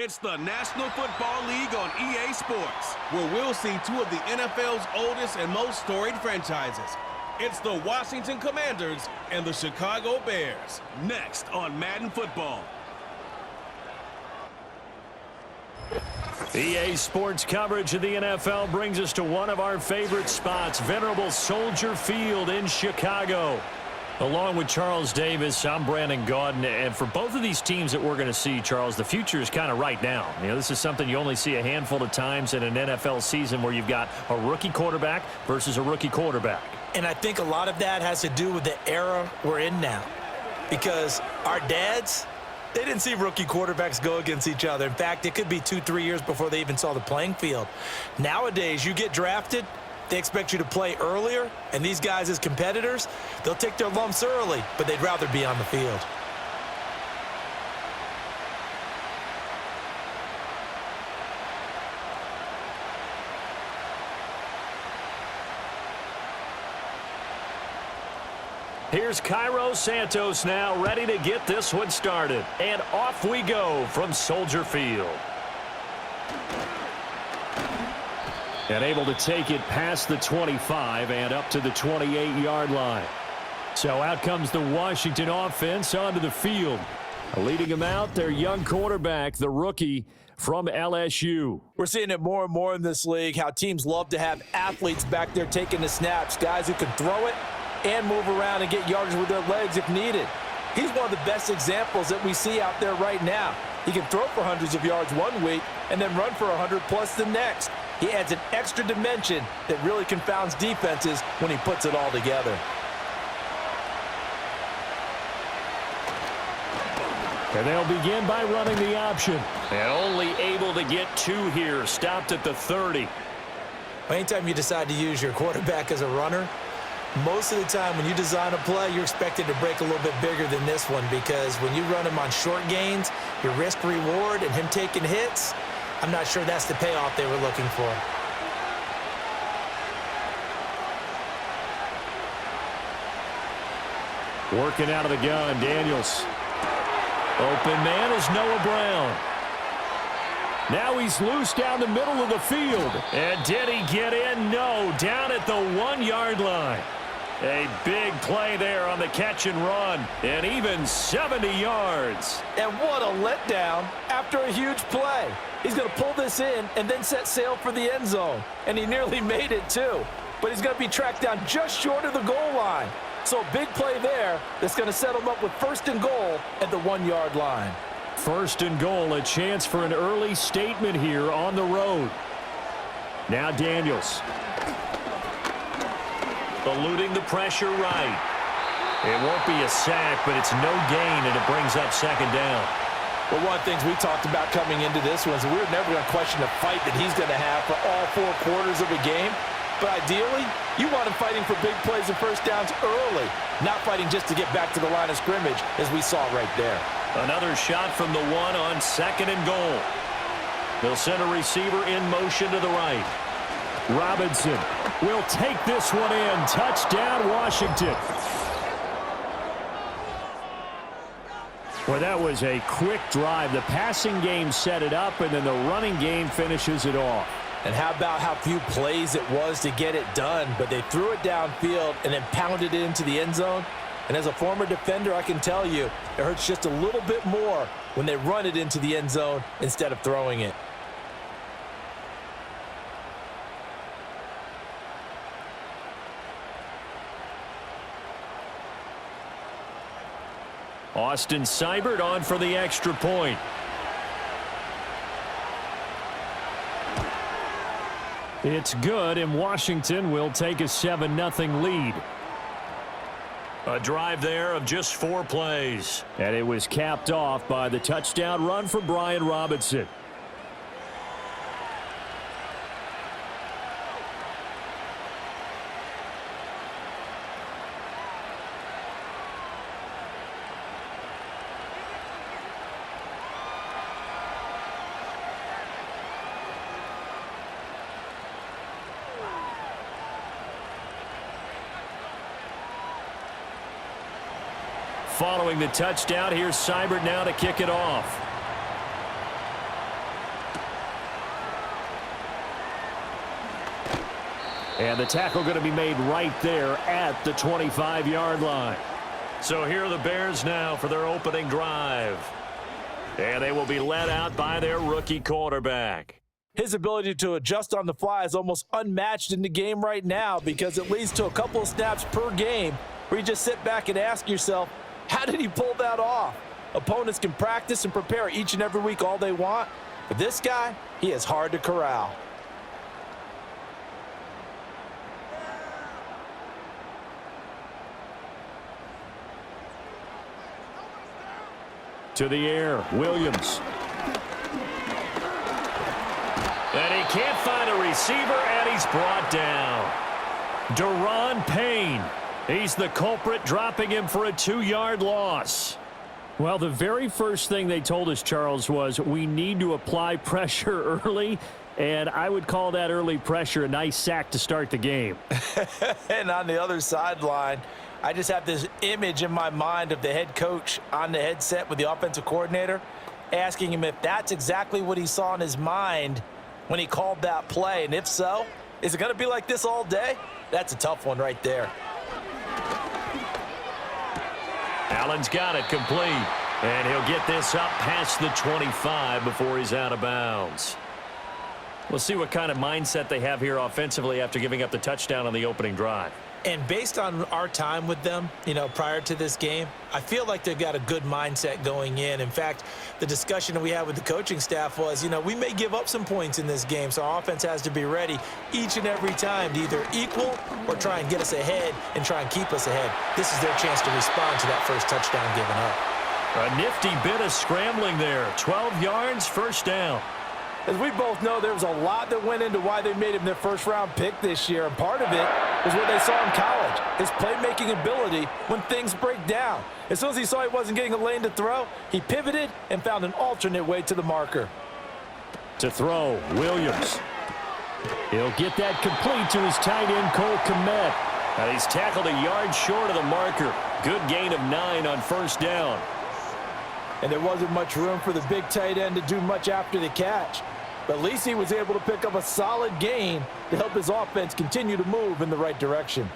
It's the National Football League on EA Sports, where we'll see two of the NFL's oldest and most storied franchises. It's the Washington Commanders and the Chicago Bears. Next on Madden Football. EA Sports coverage of the NFL brings us to one of our favorite spots, venerable Soldier Field in Chicago. Along with Charles Davis, I'm Brandon Gaudin, and for both of these teams that we're going to see, Charles, the future is kind of right now. You know, this is something you only see a handful of times in an NFL season where you've got a rookie quarterback versus a rookie quarterback. And I think a lot of that has to do with the era we're in now, because our dads, they didn't see rookie quarterbacks go against each other. In fact, it could be 2-3 years before they even saw the playing field. Nowadays, you get drafted, they expect you to play earlier, and these guys as competitors, they'll take their lumps early, but they'd rather be on the field. Here's Cairo Santos now, ready to get this one started. And off we go from Soldier Field. And able to take it past the 25 and up to the 28-yard line. So out comes the Washington offense onto the field. Leading them out, their young quarterback, the rookie from LSU. We're seeing it more and more in this league, how teams love to have athletes back there taking the snaps, guys who can throw it and move around and get yardage with their legs if needed. He's one of the best examples that we see out there right now. He can throw for hundreds of yards one week and then run for 100+ the next. He adds an extra dimension that really confounds defenses when he puts it all together. And they'll begin by running the option. And only able to get two here, stopped at the 30. Anytime you decide to use your quarterback as a runner, most of the time when you design a play, you're expected to break a little bit bigger than this one, because when you run him on short gains, your risk-reward and him taking hits, I'm not sure that's the payoff they were looking for. Working out of the gun, Daniels. Open man is Noah Brown. Now he's loose down the middle of the field. And did he get in? No, down at the 1-yard line. A big play there on the catch and run, and even 70 yards. And what a letdown after a huge play. He's going to pull this in and then set sail for the end zone. And he nearly made it too. But he's going to be tracked down just short of the goal line. So a big play there that's going to set him up with 1st and goal at the 1-yard line. 1st and goal, a chance for an early statement here on the road. Now Daniels. Eluding the pressure right. It won't be a sack, but it's no gain, and it brings up 2nd down. Well, one of the things we talked about coming into this was we were never going to question the fight that he's going to have for all 4 quarters of a game. But ideally, you want him fighting for big plays and 1st downs early, not fighting just to get back to the line of scrimmage, as we saw right there. Another shot from the 1 on 2nd and goal. They'll send a receiver in motion to the right. Robinson will take this one in. Touchdown, Washington. Well, that was a quick drive. The passing game set it up, and then the running game finishes it off. And how about how few plays it was to get it done, but they threw it downfield and then pounded it into the end zone. And as a former defender, I can tell you, it hurts just a little bit more when they run it into the end zone instead of throwing it. Austin Seibert on for the extra point. It's good, and Washington will take a 7-0 lead. A drive there of just 4 plays. And it was capped off by the touchdown run for Brian Robinson. Following the touchdown, here's Seibert now to kick it off. And the tackle going to be made right there at the 25-yard line. So here are the Bears now for their opening drive. And they will be led out by their rookie quarterback. His ability to adjust on the fly is almost unmatched in the game right now because it leads to a couple of snaps per game where you just sit back and ask yourself, how did he pull that off? Opponents can practice and prepare each and every week all they want, but this guy, he is hard to corral. To the air, Williams. And he can't find a receiver, and he's brought down. Deron Payne. He's the culprit, dropping him for a 2-yard loss. Well, the very first thing they told us, Charles, was we need to apply pressure early, and I would call that early pressure a nice sack to start the game. And on the other sideline, I just have this image in my mind of the head coach on the headset with the offensive coordinator asking him if that's exactly what he saw in his mind when he called that play. And if so, is it going to be like this all day? That's a tough one right there. Allen's got it complete, and he'll get this up past the 25 before he's out of bounds. We'll see what kind of mindset they have here offensively after giving up the touchdown on the opening drive. And based on our time with them, prior to this game, I feel like they've got a good mindset going in. In fact, the discussion that we had with the coaching staff was, we may give up some points in this game, so our offense has to be ready each and every time to either equal or try and get us ahead and try and keep us ahead. This is their chance to respond to that first touchdown given up. A nifty bit of scrambling there. 12 yards, first down. As we both know, there was a lot that went into why they made him their first-round pick this year, and part of it was what they saw in college, his playmaking ability when things break down. As soon as he saw he wasn't getting a lane to throw, he pivoted and found an alternate way to the marker. To throw, Williams. He'll get that complete to his tight end, Cole Kmet. And he's tackled a yard short of the marker. Good gain of 9 on first down. And there wasn't much room for the big tight end to do much after the catch. But at least he was able to pick up a solid gain to help his offense continue to move in the right direction.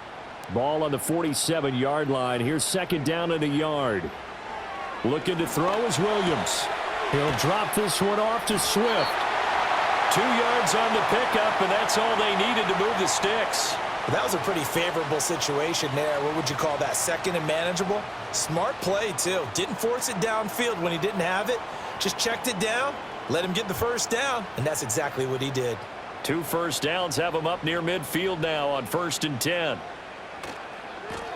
Ball on the 47-yard line. Here's second down and a yard. Looking to throw is Williams. He'll drop this one off to Swift. 2 yards on the pickup, and that's all they needed to move the sticks. That was a pretty favorable situation there. What would you call that? Second and manageable? Smart play, too. Didn't force it downfield when he didn't have it. Just checked it down, let him get the first down, and that's exactly what he did. 2 first downs have him up near midfield now on 1st and 10.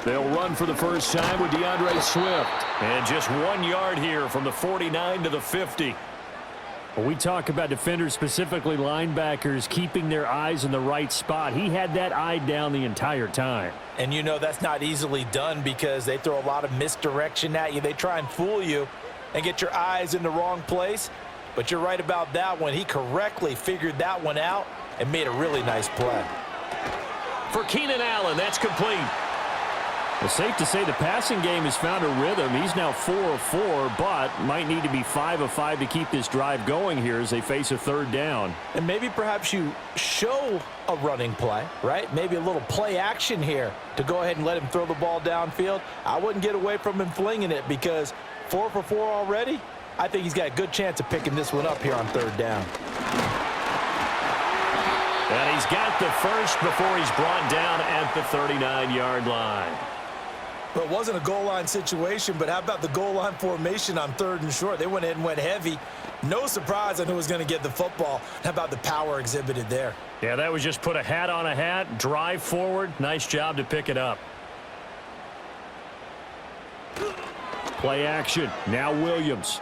They'll run for the first time with DeAndre Swift. And just 1 yard here from the 49 to the 50. When we talk about defenders, specifically linebackers, keeping their eyes in the right spot, he had that eye down the entire time. And that's not easily done because they throw a lot of misdirection at you. They try and fool you and get your eyes in the wrong place. But you're right about that one. He correctly figured that one out and made a really nice play. For Keenan Allen, that's complete. Well, safe to say the passing game has found a rhythm. He's now 4 of 4, but might need to be 5 of 5 to keep this drive going here as they face a third down. And maybe perhaps you show a running play, right? Maybe a little play action here to go ahead and let him throw the ball downfield. I wouldn't get away from him flinging it because 4 for 4 already, I think he's got a good chance of picking this one up here on third down. And he's got the first before he's brought down at the 39-yard line. Well, it wasn't a goal line situation, but how about the goal line formation on 3rd and short? They went ahead and went heavy. No surprise on who was going to get the football. How about the power exhibited there? Yeah, that was just put a hat on a hat, drive forward. Nice job to pick it up. Play action. Now Williams.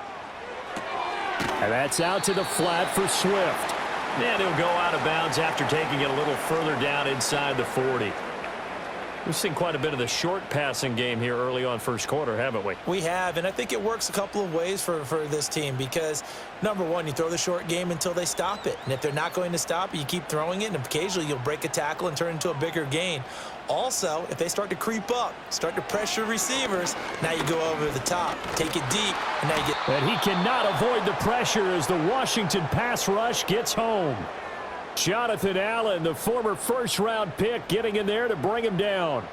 And that's out to the flat for Swift. And he'll go out of bounds after taking it a little further down inside the 40. We've seen quite a bit of the short passing game here early on first quarter, haven't we? We have, and I think it works a couple of ways for this team because, number one, you throw the short game until they stop it. And if they're not going to stop it, you keep throwing it, and occasionally you'll break a tackle and turn into a bigger gain. Also, if they start to creep up, start to pressure receivers, now you go over the top, take it deep, and now you get... And he cannot avoid the pressure as the Washington pass rush gets home. Jonathan Allen, the former first-round pick, getting in there to bring him down.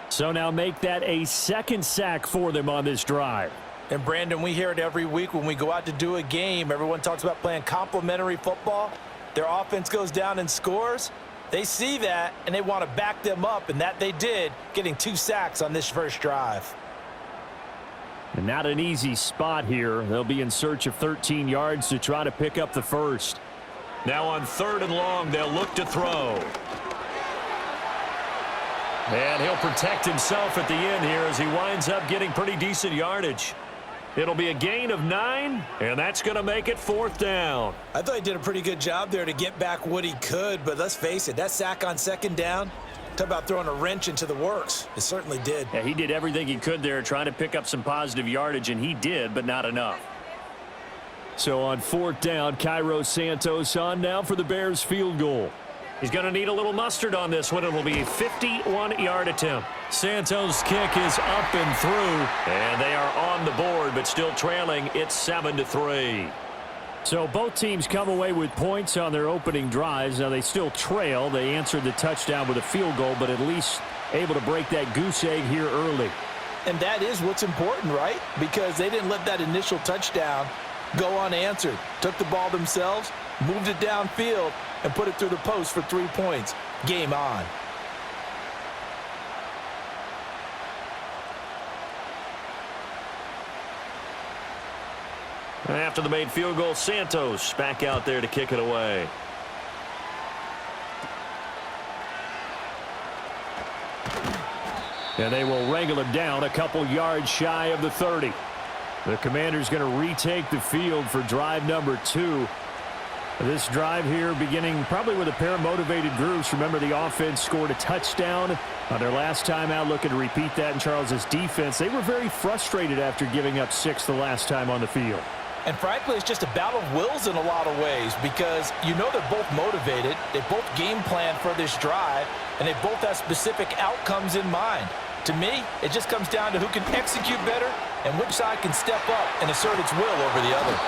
So now make that a second sack for them on this drive. And, Brandon, we hear it every week when we go out to do a game. Everyone talks about playing complementary football. Their offense goes down and scores. They see that, and they want to back them up, and that they did, getting 2 sacks on this first drive. And not an easy spot here. They'll be in search of 13 yards to try to pick up the first. Now on 3rd and long, they'll look to throw. And he'll protect himself at the end here as he winds up getting pretty decent yardage. It'll be a gain of 9, and that's going to make it 4th down. I thought he did a pretty good job there to get back what he could, but let's face it, that sack on 2nd down, talk about throwing a wrench into the works. It certainly did. Yeah, he did everything he could there trying to pick up some positive yardage, and he did, but not enough. So on 4th down, Cairo Santos on now for the Bears field goal. He's going to need a little mustard on this one. It will be a 51-yard attempt. Santos' kick is up and through, and they are on the board, but still trailing. It's 7-3. So both teams come away with points on their opening drives. Now they still trail. They answered the touchdown with a field goal, but at least able to break that goose egg here early. And that is what's important, right? Because they didn't let that initial touchdown go unanswered. Took the ball themselves, moved it downfield, and put it through the post for 3 points. Game on. After the made field goal, Santos back out there to kick it away. And they will wrangle him down a couple yards shy of the 30. The Commanders going to retake the field for drive number 2. This drive here beginning probably with a pair of motivated groups. Remember, the offense scored a touchdown on their last time out, looking to repeat that in Charles's defense. They were very frustrated after giving up 6 the last time on the field. And frankly, it's just a battle of wills in a lot of ways because you know they're both motivated. They both game plan for this drive, and they both have specific outcomes in mind. To me, it just comes down to who can execute better and which side can step up and assert its will over the other.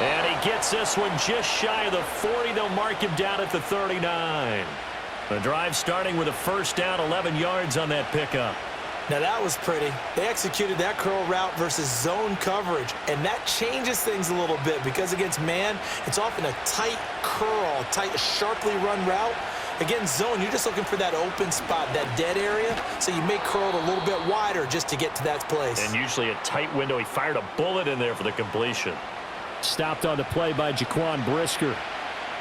And he gets this one just shy of the 40. They'll mark him down at the 39. The drive starting with a first down, 11 yards on that pickup. Now that was pretty. They executed that curl route versus zone coverage, and that changes things a little bit because against man, it's often a tight curl, tight, sharply run route. Against zone, you're just looking for that open spot, that dead area, so you may curl it a little bit wider just to get to that place. And usually a tight window. He fired a bullet in there for the completion. Stopped on the play by Jaquan Brisker.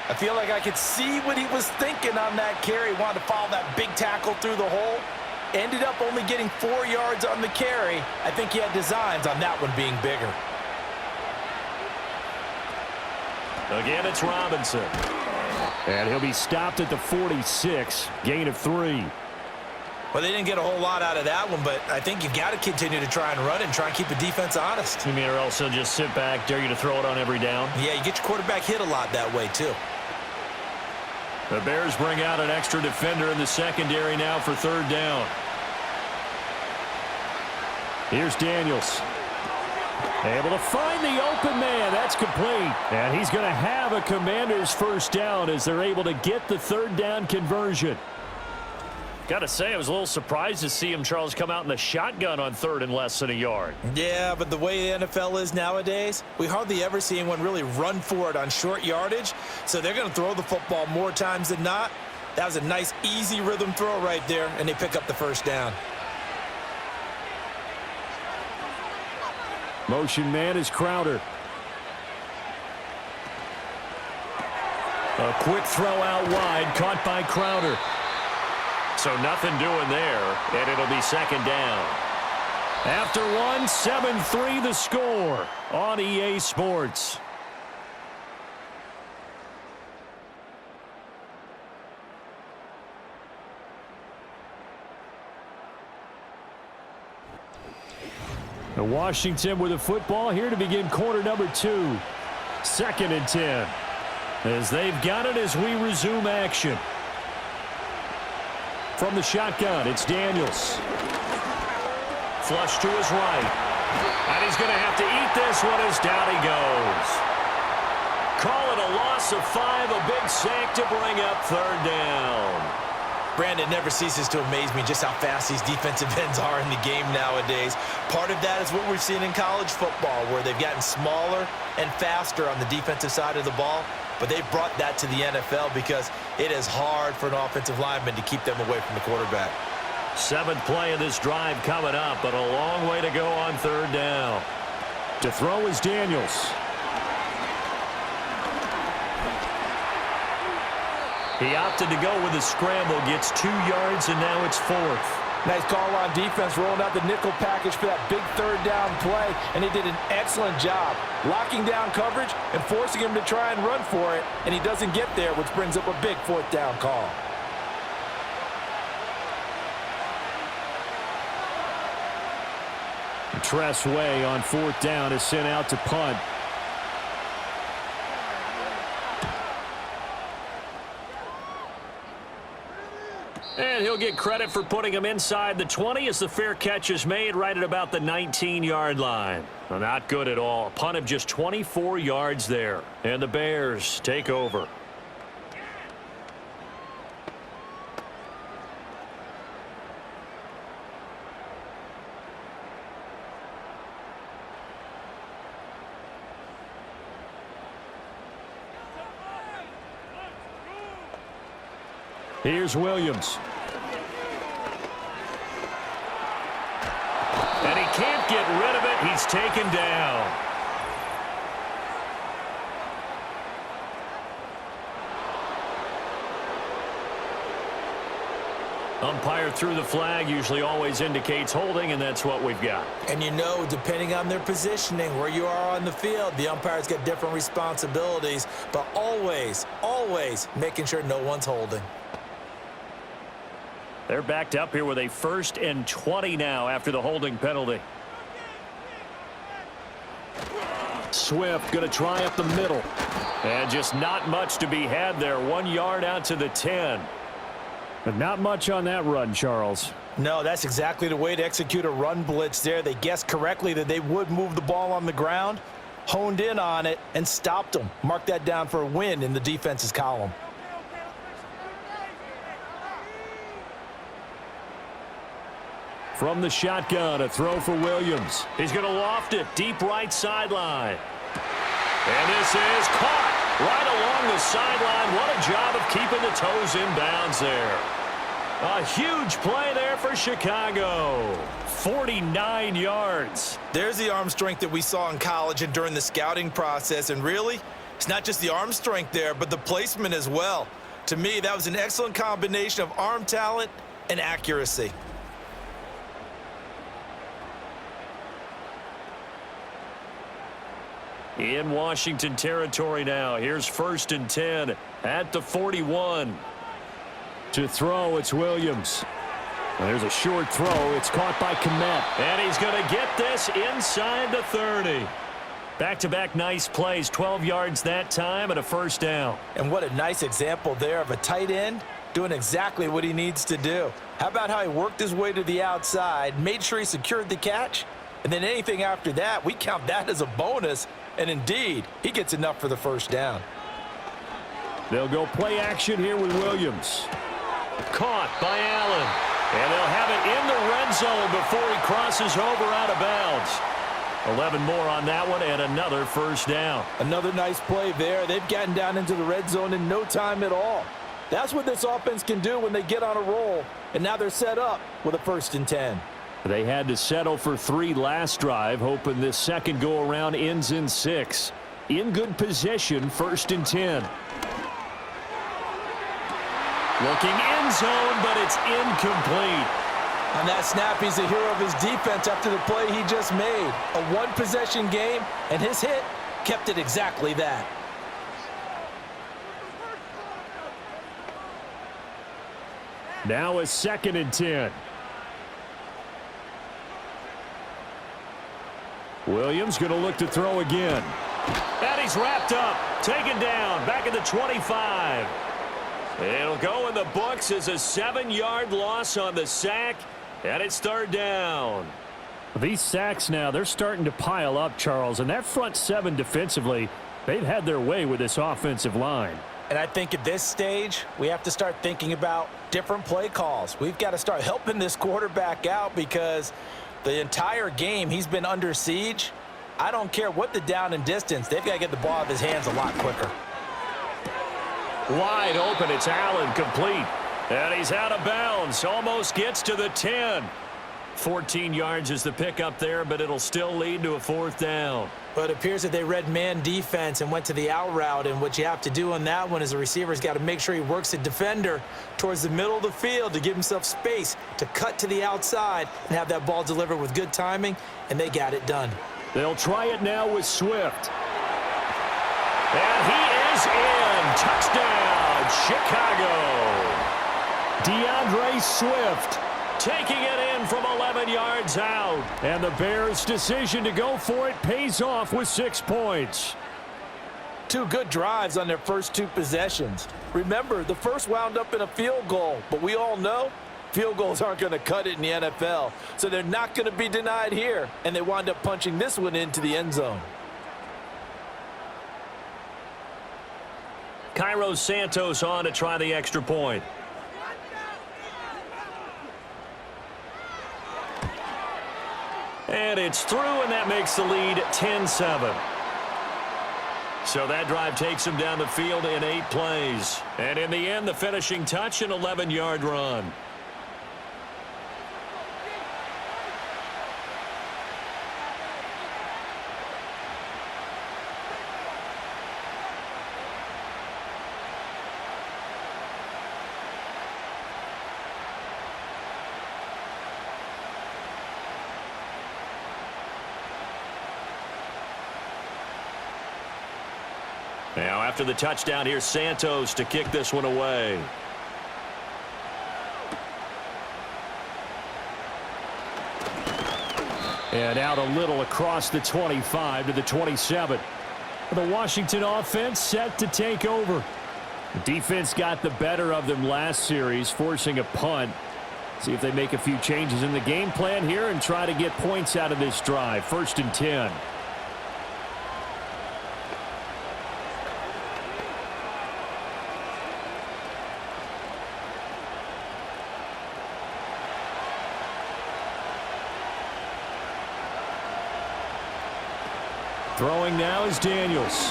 I feel like I could see what he was thinking on that carry. Wanted to follow that big tackle through the hole. Ended up only getting 4 yards on the carry. I think he had designs on that one being bigger. Again, it's Robinson. And he'll be stopped at the 46. Gain of 3. Well, they didn't get a whole lot out of that one, but I think you've got to continue to try and run and try and keep the defense honest. You mean, or else he'll just sit back, dare you to throw it on every down? Yeah, you get your quarterback hit a lot that way, too. The Bears bring out an extra defender in the secondary now for 3rd down. Here's Daniels. Able to find the open man. That's complete. And he's going to have a Commanders first down as they're able to get the 3rd down conversion. Got to say, I was a little surprised to see him, Charles, come out in the shotgun on 3rd and less than a yard. Yeah, but the way the NFL is nowadays, we hardly ever see anyone really run for it on short yardage. So they're going to throw the football more times than not. That was a nice, easy rhythm throw right there, and they pick up the first down. Motion man is Crowder. A quick throw out wide, caught by Crowder. So nothing doing there, and it'll be 2nd down. After 1, 7-3 the score on EA Sports. Washington with a football here to begin quarter number 2. 2nd and 10. As they've got it as we resume action. From the shotgun, it's Daniels. Flush to his right. And he's going to have to eat this one as down he goes. Call it a loss of 5, a big sack to bring up third down. Brandon, never ceases to amaze me just how fast these defensive ends are in the game nowadays. Part of that is what we've seen in college football, where they've gotten smaller and faster on the defensive side of the ball. But they've brought that to the NFL because it is hard for an offensive lineman to keep them away from the quarterback. 7th play of this drive coming up, but a long way to go on third down. To throw is Daniels. He opted to go with a scramble, gets 2 yards, and now it's 4th. Nice call on defense, rolling out the nickel package for that big third down play, and he did an excellent job locking down coverage and forcing him to try and run for it, and he doesn't get there, which brings up a big 4th down call. Tress Way on 4th down is sent out to punt. And he'll get credit for putting him inside the 20 as the fair catch is made right at about the 19-yard line. Well, not good at all. A punt of just 24 yards there. And the Bears take over. Here's Williams. And he can't get rid of it. He's taken down. Umpire threw the flag, usually always indicates holding, and that's what we've got. And you know, depending on their positioning, where you are on the field, the umpire's got different responsibilities, but always, always making sure no one's holding. They're backed up here with a 1st and 20 now after the holding penalty. Swift going to try up the middle. And just not much to be had there. 1 yard out to the 10. But not much on that run, Charles. No, that's exactly the way to execute a run blitz there. They guessed correctly that they would move the ball on the ground, honed in on it, and stopped them. Mark that down for a win in the defense's column. From the shotgun, a throw for Williams. He's going to loft it deep right sideline. And this is caught right along the sideline. What a job of keeping the toes in bounds there. A huge play there for Chicago. 49 yards. There's the arm strength that we saw in college and during the scouting process. And really, it's not just the arm strength there, but the placement as well. To me, that was an excellent combination of arm talent and accuracy. In Washington territory now. Here's 1st and 10 at the 41. To throw, it's Williams. There's a short throw. It's caught by Kmet. And he's going to get this inside the 30. Back-to-back nice plays. 12 yards that time and a 1st down. And what a nice example there of a tight end doing exactly what he needs to do. How about how he worked his way to the outside, made sure he secured the catch, and then anything after that, we count that as a bonus. And indeed, he gets enough for the 1st down. They'll go play action here with Williams. Caught by Allen. And they'll have it in the red zone before he crosses over out of bounds. 11 more on that one and another 1st down. Another nice play there. They've gotten down into the red zone in no time at all. That's what this offense can do when they get on a roll. And now they're set up with a 1st and 10. They had to settle for 3 last drive, hoping this second go-around ends in 6. In good position, 1st and 10. Looking end zone, but it's incomplete. On that snap, he's the hero of his defense after the play he just made. A one-possession game, and his hit kept it exactly that. Now a 2nd and 10. Williams going to look to throw again. And he's wrapped up, taken down, back at the 25. It'll go in the books as a 7-yard loss on the sack, and it's 3rd down. These sacks now, they're starting to pile up, Charles, and that front 7 defensively, They've had their way with this offensive line. And I think at this stage, we have to start thinking about different play calls. We've got to start helping this quarterback out because the entire game he's been under siege. I don't care what the down and distance. They've got to get the ball out of his hands a lot quicker. Wide open. It's Allen, complete. And he's out of bounds. Almost gets to the 10. 14 yards is the pickup there, but it'll still lead to a 4th down. But it appears that they read man defense and went to the out route, and what you have to do on that one is the receiver's got to make sure he works the defender towards the middle of the field to give himself space to cut to the outside and have that ball delivered with good timing, and they got it done. They'll try it now with Swift. And he is in. Touchdown, Chicago. DeAndre Swift taking it in from 11 yards out. And the Bears' decision to go for it pays off with 6 points. 2 good drives on their first 2 possessions. Remember, the first wound up in a field goal, but we all know field goals aren't going to cut it in the NFL, so they're not going to be denied here, and they wind up punching this one into the end zone. Cairo Santos on to try the extra point. And it's through, and that makes the lead 10-7. So that drive takes him down the field in 8 plays. And in the end, the finishing touch, an 11-yard run. Now, after the touchdown, here's Santos to kick this one away. And out a little across the 25 to the 27. The Washington offense set to take over. The defense got the better of them last series, forcing a punt. See if they make a few changes in the game plan here and try to get points out of this drive. 1st and 10. Throwing now is Daniels.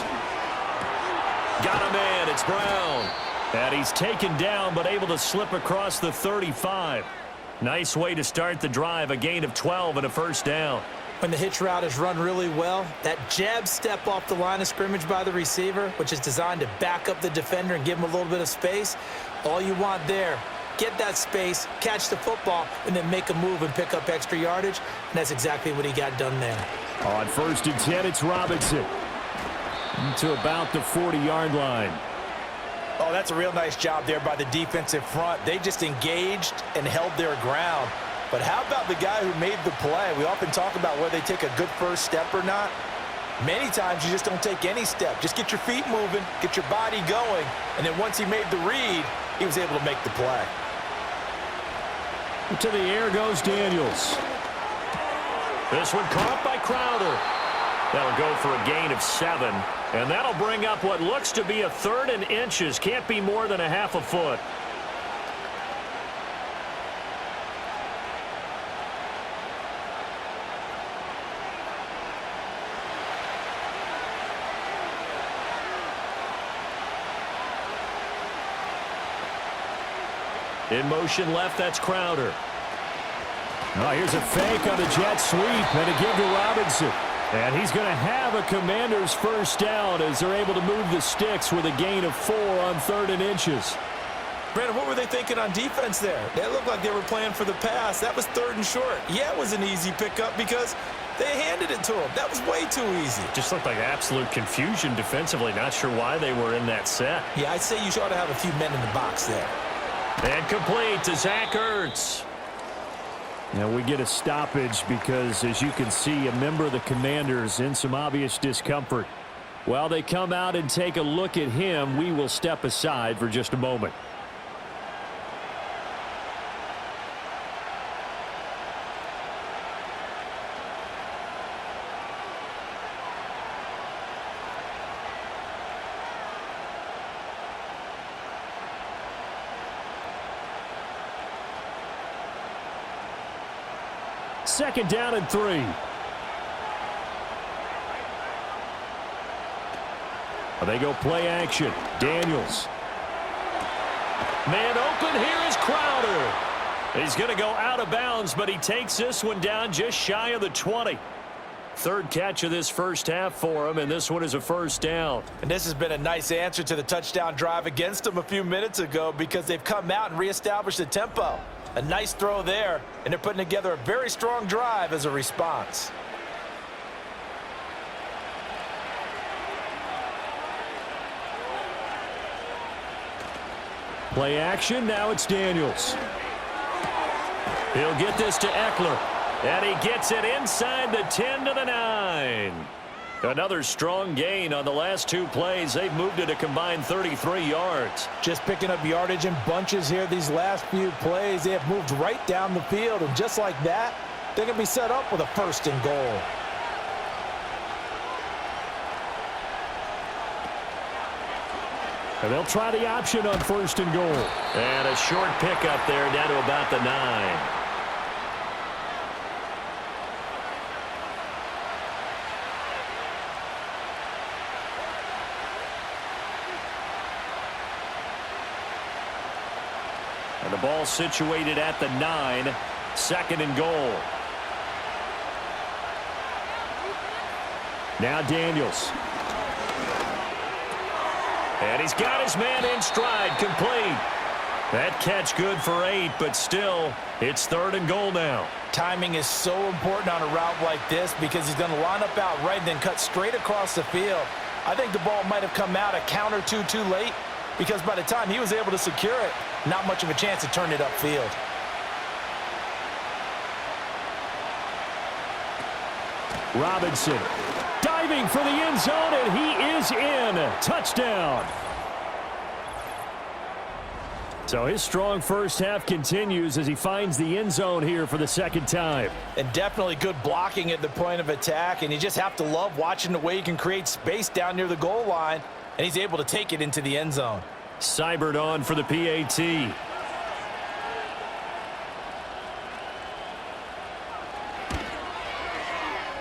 Got a man. It's Brown. And he's taken down but able to slip across the 35. Nice way to start the drive. A gain of 12 and a 1st down. When the hitch route is run really well, that jab step off the line of scrimmage by the receiver, which is designed to back up the defender and give him a little bit of space, all you want there, get that space, catch the football, and then make a move and pick up extra yardage. And that's exactly what he got done there. On 1st and 10, it's Robinson to about the 40-yard line. Oh, that's a real nice job there by the defensive front. They just engaged and held their ground. But how about the guy who made the play? We often talk about whether they take a good first step or not. Many times you just don't take any step. Just get your feet moving, get your body going, and then once he made the read, he was able to make the play. To the air goes Daniels. This one caught by Crowder. That'll go for a gain of 7. And that'll bring up what looks to be a 3rd and inches. Can't be more than a half a foot. In motion left, that's Crowder. Oh, here's a fake on the jet sweep and a give to Robinson. And he's going to have a Commanders 1st down as they're able to move the sticks with a gain of 4 on 3rd and inches. Brandon, what were they thinking on defense there? They looked like they were playing for the pass. That was 3rd and short. Yeah, it was an easy pickup because they handed it to him. That was way too easy. Just looked like absolute confusion defensively. Not sure why they were in that set. Yeah, I'd say you ought to have a few men in the box there. And complete to Zach Ertz. Now we get a stoppage because, as you can see, a member of the Commanders in some obvious discomfort. While they come out and take a look at him, we will step aside for just a moment. second down and 3. They go play action. Daniels. Man open. Here is Crowder. He's going to go out of bounds, but he takes this one down just shy of the 20. Third catch of this first half for him, and this one is a first down. And this has been a nice answer to the touchdown drive against them a few minutes ago because they've come out and reestablished the tempo. A nice throw there, and they're putting together a very strong drive as a response. Play action. Now it's Daniels. He'll get this to Eckler. And he gets it inside the 10 to the 9. Another strong gain on the last 2 plays. They've moved it a combined 33 yards. Just picking up yardage in bunches here these last few plays. They have moved right down the field, and just like that, they're going to be set up with a 1st and goal. And they'll try the option on 1st and goal. And a short pickup there down to about the 9. And the ball situated at the 9, 2nd and goal. Now Daniels. And he's got his man in stride, complete. That catch good for 8, but still, it's 3rd and goal now. Timing is so important on a route like this because he's going to line up out right and then cut straight across the field. I think the ball might have come out a count or two too late because by the time he was able to secure it, not much of a chance to turn it upfield. Robinson diving for the end zone, and he is in. Touchdown. So his strong first half continues as he finds the end zone here for the 2nd time. And definitely good blocking at the point of attack, and you just have to love watching the way he can create space down near the goal line, and he's able to take it into the end zone. Seibert on for the PAT.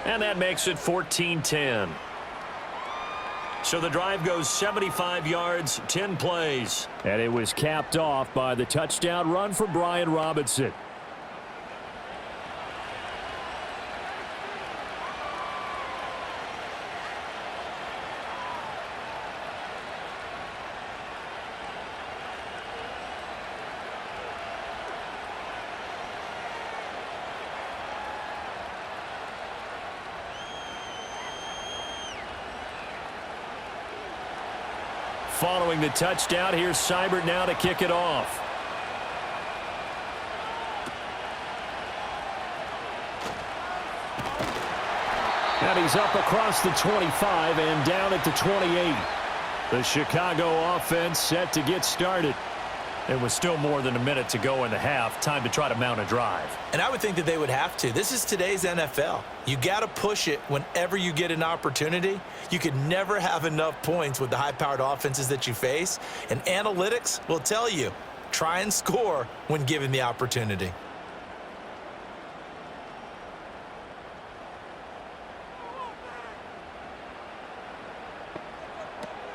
And that makes it 14-10. So the drive goes 75 yards, 10 plays. And it was capped off by the touchdown run for Brian Robinson. Following the touchdown, here's Seibert now to kick it off. And he's up across the 25 and down at the 28. The Chicago offense set to get started. There was still more than a minute to go in the half. Time to try to mount a drive. And I would think that they would have to. This is today's NFL. You got to push it whenever you get an opportunity. You could never have enough points with the high-powered offenses that you face. And analytics will tell you, try and score when given the opportunity.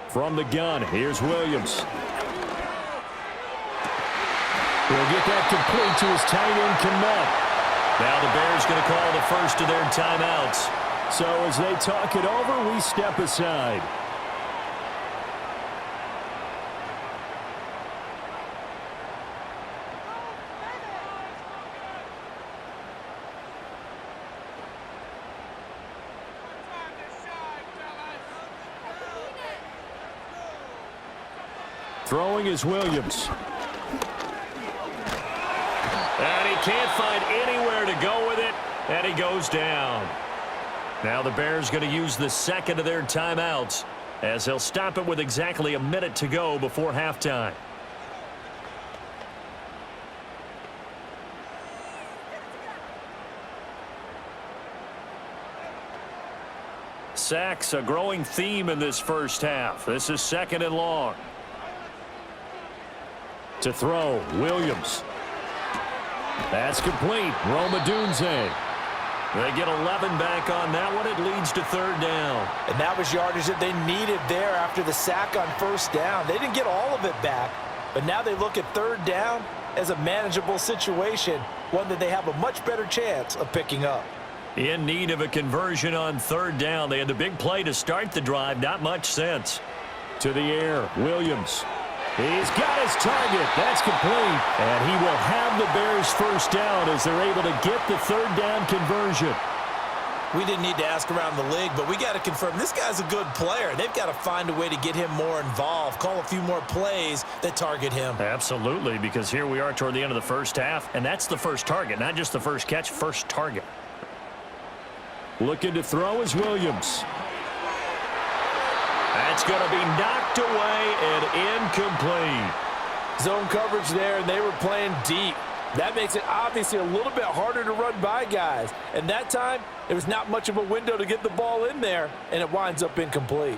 From the gun, here's Williams. He'll get that complete to his tight end, Kmet. Now the Bears going to call the first of their timeouts. So as they talk it over, we step aside. Throwing is Williams. And he can't find anywhere to go with it, and he goes down. Now the Bears going to use the second of their timeouts as they'll stop it with exactly a minute to go before halftime. Sacks, a growing theme in this first half. This is 2nd and long. To throw, Williams. That's complete. Roma Dunze. They get 11 back on that one. It leads to third down. And that was yardage that they needed there after the sack on first down. They didn't get all of it back, but now they look at third down as a manageable situation, one that they have a much better chance of picking up. In need of a conversion on third down. They had the big play to start the drive. Not much sense. To the air, Williams. He's got his target. That's complete. And he will have the Bears first down as they're able to get the third down conversion. We didn't need to ask around the league, but we got to confirm this guy's a good player. They've got to find a way to get him more involved, call a few more plays that target him. Absolutely, because here we are toward the end of the first half, and that's the first target, not just the first catch, first target. Looking to throw is Williams. That's going to be knocked away and incomplete. Zone coverage there, and they were playing deep. That makes it obviously a little bit harder to run by guys. And that time, there was not much of a window to get the ball in there, and it winds up incomplete.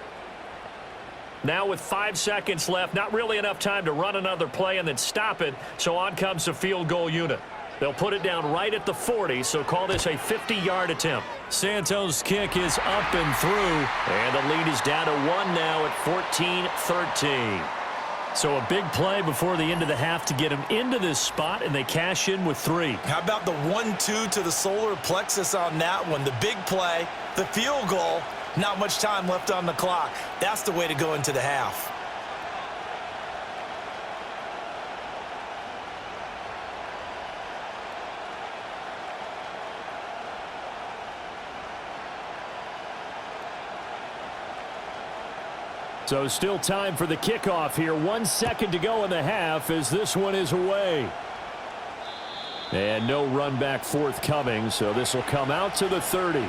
Now with 5 seconds left, not really enough time to run another play and then stop it, so on comes the field goal unit. They'll put it down right at the 40, so call this a 50-yard attempt. Santos' kick is up and through, and the lead is down to 1 now at 14-13. So a big play before the end of the half to get him into this spot, and they cash in with 3. How about the 1-2 to the solar plexus on that one? The big play, the field goal, not much time left on the clock. That's the way to go into the half. So still time for the kickoff here. 1 second to go in the half as this one is away. And no run back forthcoming, so this will come out to the 30.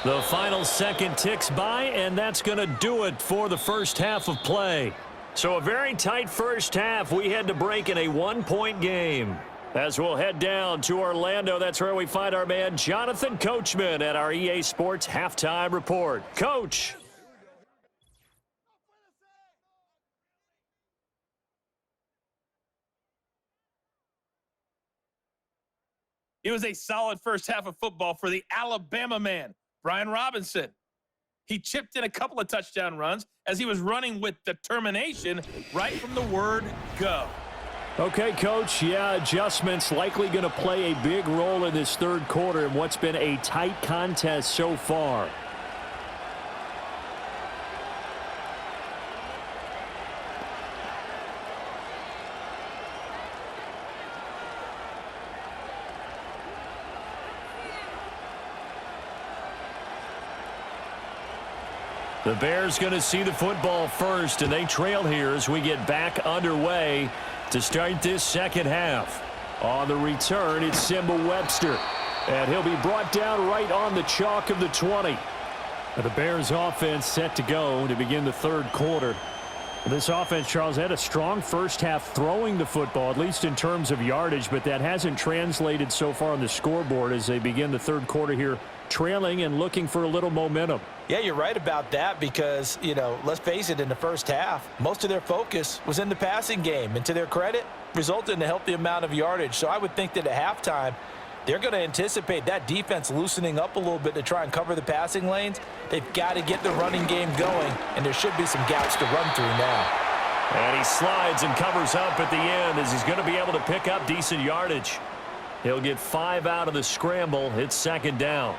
The final second ticks by, and that's going to do it for the first half of play. So a very tight first half. We had to break in a 1-point game. As we'll head down to Orlando, that's where we find our man Jonathan Coachman at our EA Sports Halftime Report. Coach. It was a solid first half of football for the Alabama man, Brian Robinson. He chipped in a couple of touchdown runs as he was running with determination right from the word go. Okay, Coach, yeah, adjustments likely going to play a big role in this third quarter in what's been a tight contest so far. The Bears going to see the football first, and they trail here as we get back underway to start this second half. On the return, it's Simba Webster, and he'll be brought down right on the chalk of the 20. The Bears offense set to go to begin the third quarter. This offense, Charles, had a strong first half throwing the football, at least in terms of yardage, but that hasn't translated so far on the scoreboard as they begin the third quarter here, trailing and looking for a little momentum. Yeah, you're right about that because, you know, let's face it, in the first half, most of their focus was in the passing game. And to their credit, resulted in a healthy amount of yardage. So I would think that at halftime, they're going to anticipate that defense loosening up a little bit to try and cover the passing lanes. They've got to get the running game going, and there should be some gaps to run through now. And he slides and covers up at the end as he's going to be able to pick up decent yardage. He'll get 5 out of the scramble. It's second down.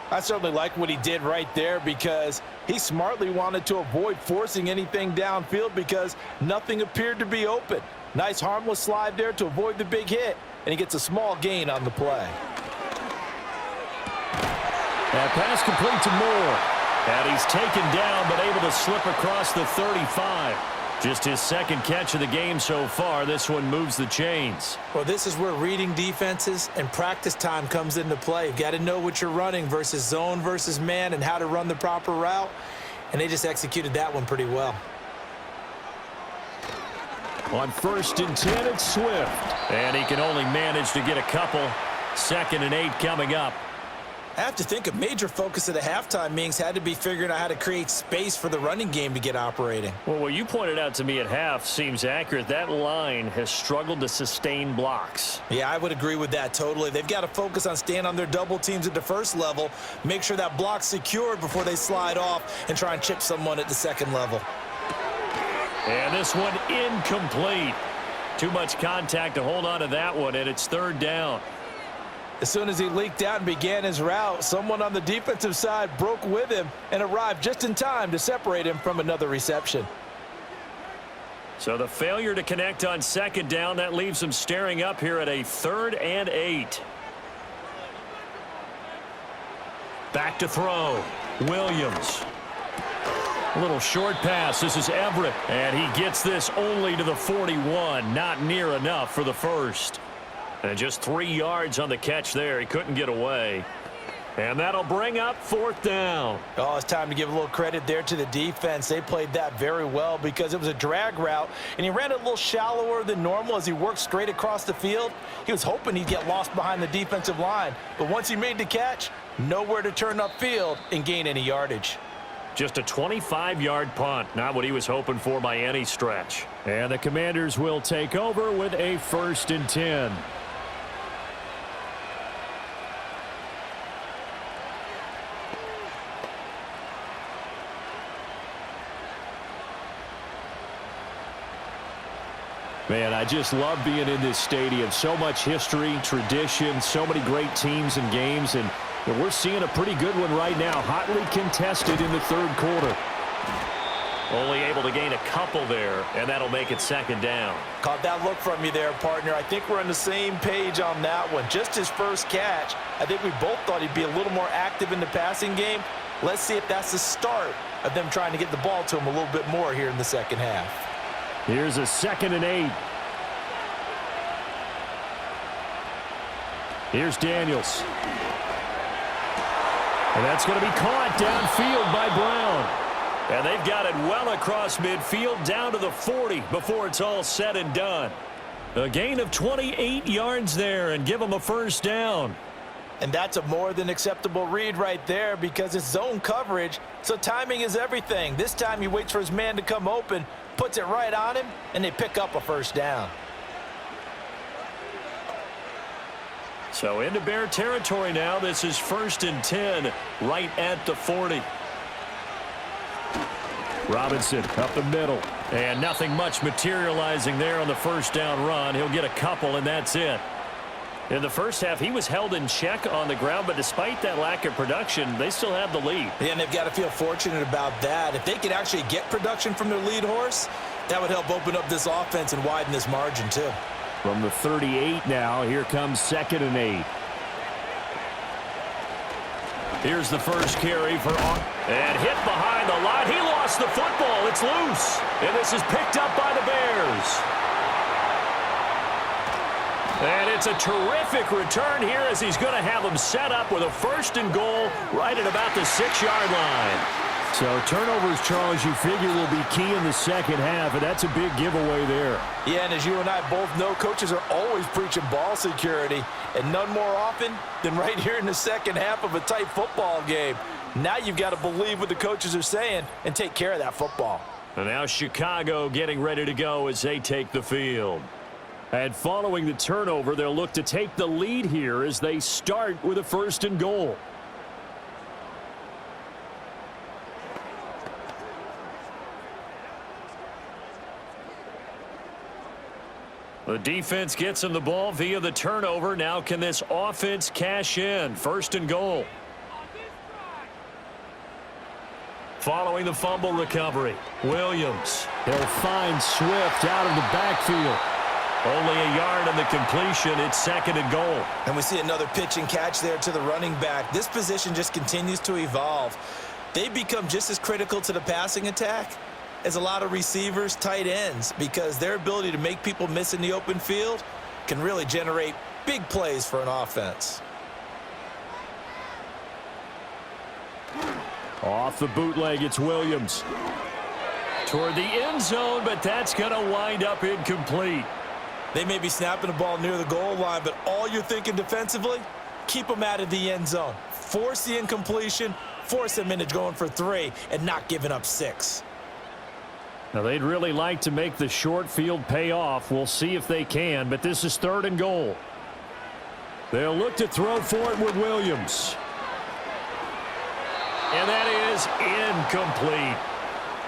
I certainly like what he did right there because he smartly wanted to avoid forcing anything downfield because nothing appeared to be open. Nice harmless slide there to avoid the big hit, and he gets a small gain on the play. That pass complete to Moore. And he's taken down but able to slip across the 35. Just his second catch of the game so far. This one moves the chains. Well, this is where reading defenses and practice time comes into play. You've got to know what you're running versus zone versus man and how to run the proper route. And they just executed that one pretty well. On 1st and 10, it's Swift. And he can only manage to get a couple. 2nd and 8 coming up. I have to think a major focus of the halftime meetings had to be figuring out how to create space for the running game to get operating. Well, what you pointed out to me at half seems accurate. That line has struggled to sustain blocks. Yeah, I would agree with that totally. They've got to focus on staying on their double teams at the first level, make sure that block's secured before they slide off and try and chip someone at the second level. And this one incomplete. Too much contact to hold on to that one, and it's 3rd down. As soon as he leaked out and began his route, someone on the defensive side broke with him and arrived just in time to separate him from another reception. So the failure to connect on 2nd down, that leaves him staring up here at a 3rd and 8. Back to throw. Williams. A little short pass. This is Everett. And he gets this only to the 41. Not near enough for the first. And just 3 yards on the catch there. He couldn't get away. And that'll bring up 4th down. Oh, it's time to give a little credit there to the defense. They played that very well because it was a drag route, and he ran it a little shallower than normal as he worked straight across the field. He was hoping he'd get lost behind the defensive line, but once he made the catch, nowhere to turn upfield and gain any yardage. Just a 25-yard punt, not what he was hoping for by any stretch. And the Commanders will take over with a 1st and 10. Man, I just love being in this stadium. So much history, tradition, so many great teams and games, and we're seeing a pretty good one right now. Hotly contested in the 3rd quarter. Only able to gain a couple there, and that'll make it 2nd down. Caught that look from you there, partner. I think we're on the same page on that one. Just his first catch, I think we both thought he'd be a little more active in the passing game. Let's see if that's the start of them trying to get the ball to him a little bit more here in the second half. Here's a 2nd and 8. Here's Daniels. And that's going to be caught downfield by Brown. And they've got it well across midfield down to the 40 before it's all said and done. A gain of 28 yards there and give them a 1st down. And that's a more than acceptable read right there because it's zone coverage, so timing is everything. This time he waits for his man to come open, puts it right on him, and they pick up a 1st down. So into Bear territory now. This is 1st and 10 right at the 40. Robinson up the middle. And nothing much materializing there on the 1st down run. He'll get a couple, and that's it. In the first half, he was held in check on the ground, but despite that lack of production, they still have the lead. Yeah, and they've got to feel fortunate about that. If they could actually get production from their lead horse, that would help open up this offense and widen this margin, too. From the 38 now, here comes 2nd and 8. Here's the first carry for and hit behind the line. He lost the football. It's loose. And this is picked up by the Bears. And it's a terrific return here as he's going to have them set up with a 1st and goal right at about the 6-yard line. So turnovers, Charles, you figure will be key in the second half, and that's a big giveaway there. Yeah, and as you and I both know, coaches are always preaching ball security, and none more often than right here in the second half of a tight football game. Now you've got to believe what the coaches are saying and take care of that football. And now Chicago getting ready to go as they take the field. And following the turnover, they'll look to take the lead here as they start with a 1st and goal. The defense gets him the ball via the turnover. Now can this offense cash in? 1st and goal. Following the fumble recovery, Williams. They'll find Swift out of the backfield. Only a yard on the completion. It's 2nd and goal. And we see another pitch and catch there to the running back. This position just continues to evolve. They become just as critical to the passing attack as a lot of receivers, tight ends, because their ability to make people miss in the open field can really generate big plays for an offense. Off the bootleg, it's Williams. Toward the end zone, but that's going to wind up incomplete. They may be snapping the ball near the goal line, but all you're thinking defensively, keep them out of the end zone. Force the incompletion, force them into going for 3, and not giving up 6. Now, they'd really like to make the short field pay off. We'll see if they can, but this is 3rd and goal. They'll look to throw for it with Williams. And that is incomplete.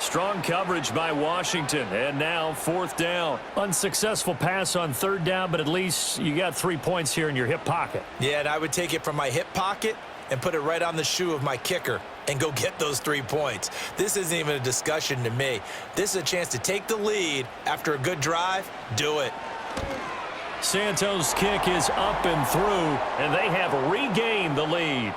Strong coverage by Washington, and now 4th down. Unsuccessful pass on 3rd down, but at least you got 3 points here in your hip pocket. Yeah, and I would take it from my hip pocket and put it right on the shoe of my kicker and go get those 3 points. This isn't even a discussion to me. This is a chance to take the lead after a good drive. Do it. Santos' kick is up and through, and they have regained the lead.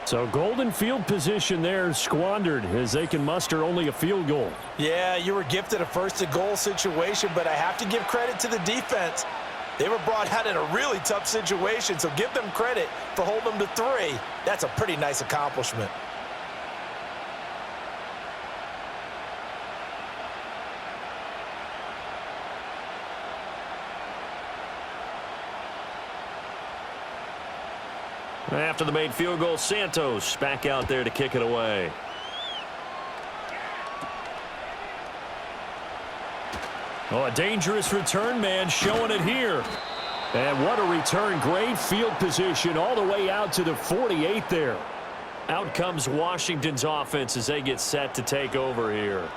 So golden field position there squandered as they can muster only a field goal. Yeah, you were gifted a 1st and goal situation, but I have to give credit to the defense. They were brought out in a really tough situation, so give them credit for holding them to 3. That's a pretty nice accomplishment. After the made field goal, Santos back out there to kick it away. Oh, a dangerous return man showing it here. And what a return. Great field position all the way out to the 48 there. Out comes Washington's offense as they get set to take over here.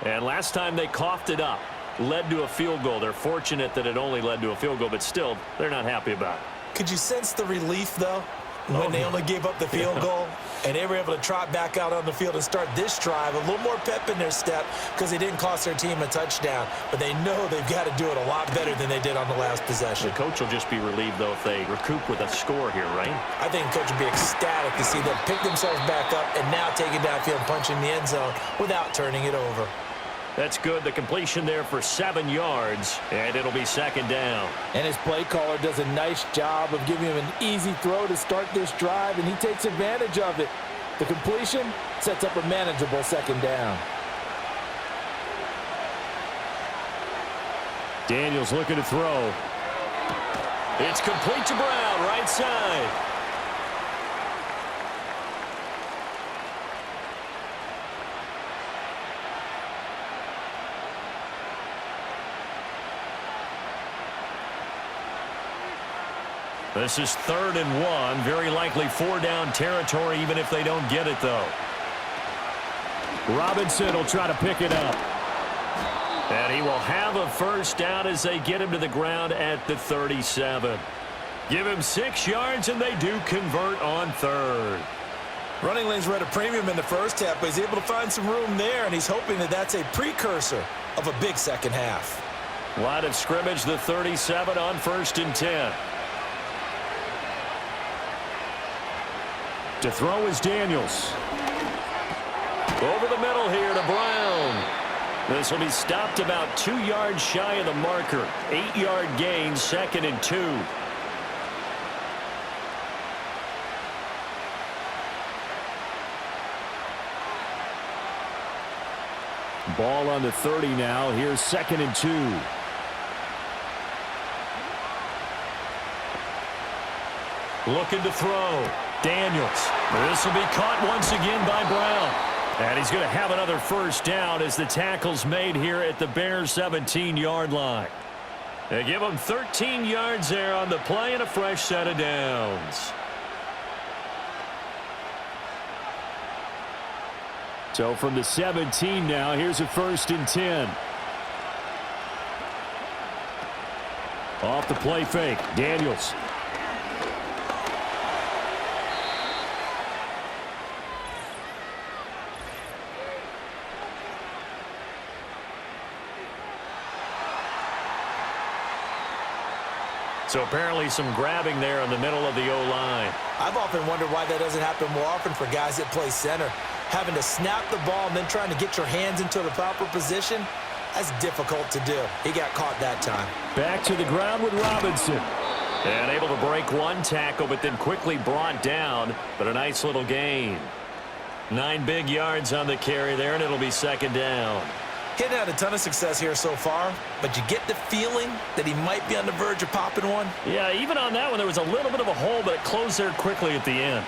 And last time they coughed it up, led to a field goal. They're fortunate that it only led to a field goal, but still, they're not happy about it. Could you sense the relief, though, when they only gave up the field goal and they were able to trot back out on the field and start this drive? A little more pep in their step because they didn't cost their team a touchdown, but they know they've got to do it a lot better than they did on the last possession. The coach will just be relieved, though, if they recoup with a score here, right? I think the coach would be ecstatic to see them pick themselves back up and now take it downfield and punch in the end zone without turning it over. That's good. The completion there for 7 yards, and it'll be 2nd down. And his play caller does a nice job of giving him an easy throw to start this drive, and he takes advantage of it. The completion sets up a manageable 2nd down. Daniels looking to throw. It's complete to Brown, right side. This is 3rd and 1. Very likely 4-down territory, even if they don't get it, though. Robinson will try to pick it up. And he will have a 1st down as they get him to the ground at the 37. Give him 6 yards, and they do convert on 3rd. Running lanes were at a premium in the first half, but he's able to find some room there, and he's hoping that that's a precursor of a big second half. Line of scrimmage, the 37 on 1st and 10. To throw is Daniels. Over the middle here to Brown. This will be stopped about 2 yards shy of the marker. 8-yard gain, 2nd and 2. Ball on the 30 now. Here's 2nd and 2. Looking to throw. Daniels. This will be caught once again by Brown. And he's going to have another 1st down as the tackle's made here at the Bears' 17-yard line. They give him 13 yards there on the play and a fresh set of downs. So from the 17 now, here's a 1st and 10. Off the play fake, Daniels. So apparently some grabbing there in the middle of the O-line. I've often wondered why that doesn't happen more often for guys that play center. Having to snap the ball and then trying to get your hands into the proper position, that's difficult to do. He got caught that time. Back to the ground with Robinson. And able to break one tackle, but then quickly brought down. But a nice little gain. 9 big yards on the carry there, and it'll be 2nd down. He hadn't had a ton of success here so far, but you get the feeling that he might be on the verge of popping one. Yeah, even on that one, there was a little bit of a hole, but it closed there quickly at the end.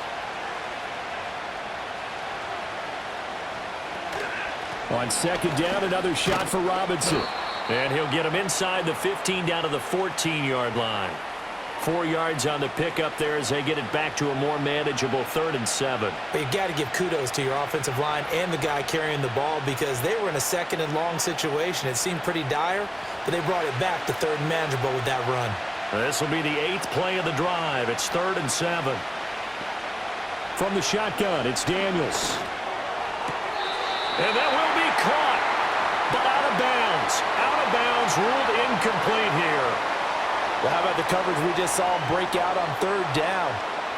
On second down, another shot for Robinson. And he'll get him inside the 15 down to the 14-yard line. 4 yards on the pickup there as they get it back to a more manageable 3rd and 7. But you've got to give kudos to your offensive line and the guy carrying the ball because they were in a 2nd and long situation. It seemed pretty dire, but they brought it back to 3rd and manageable with that run. This will be the 8th play of the drive. It's 3rd and 7. From the shotgun, it's Daniels. And that will be caught, but out of bounds. Out of bounds, ruled incomplete here. Well, how about the coverage we just saw him break out on 3rd down?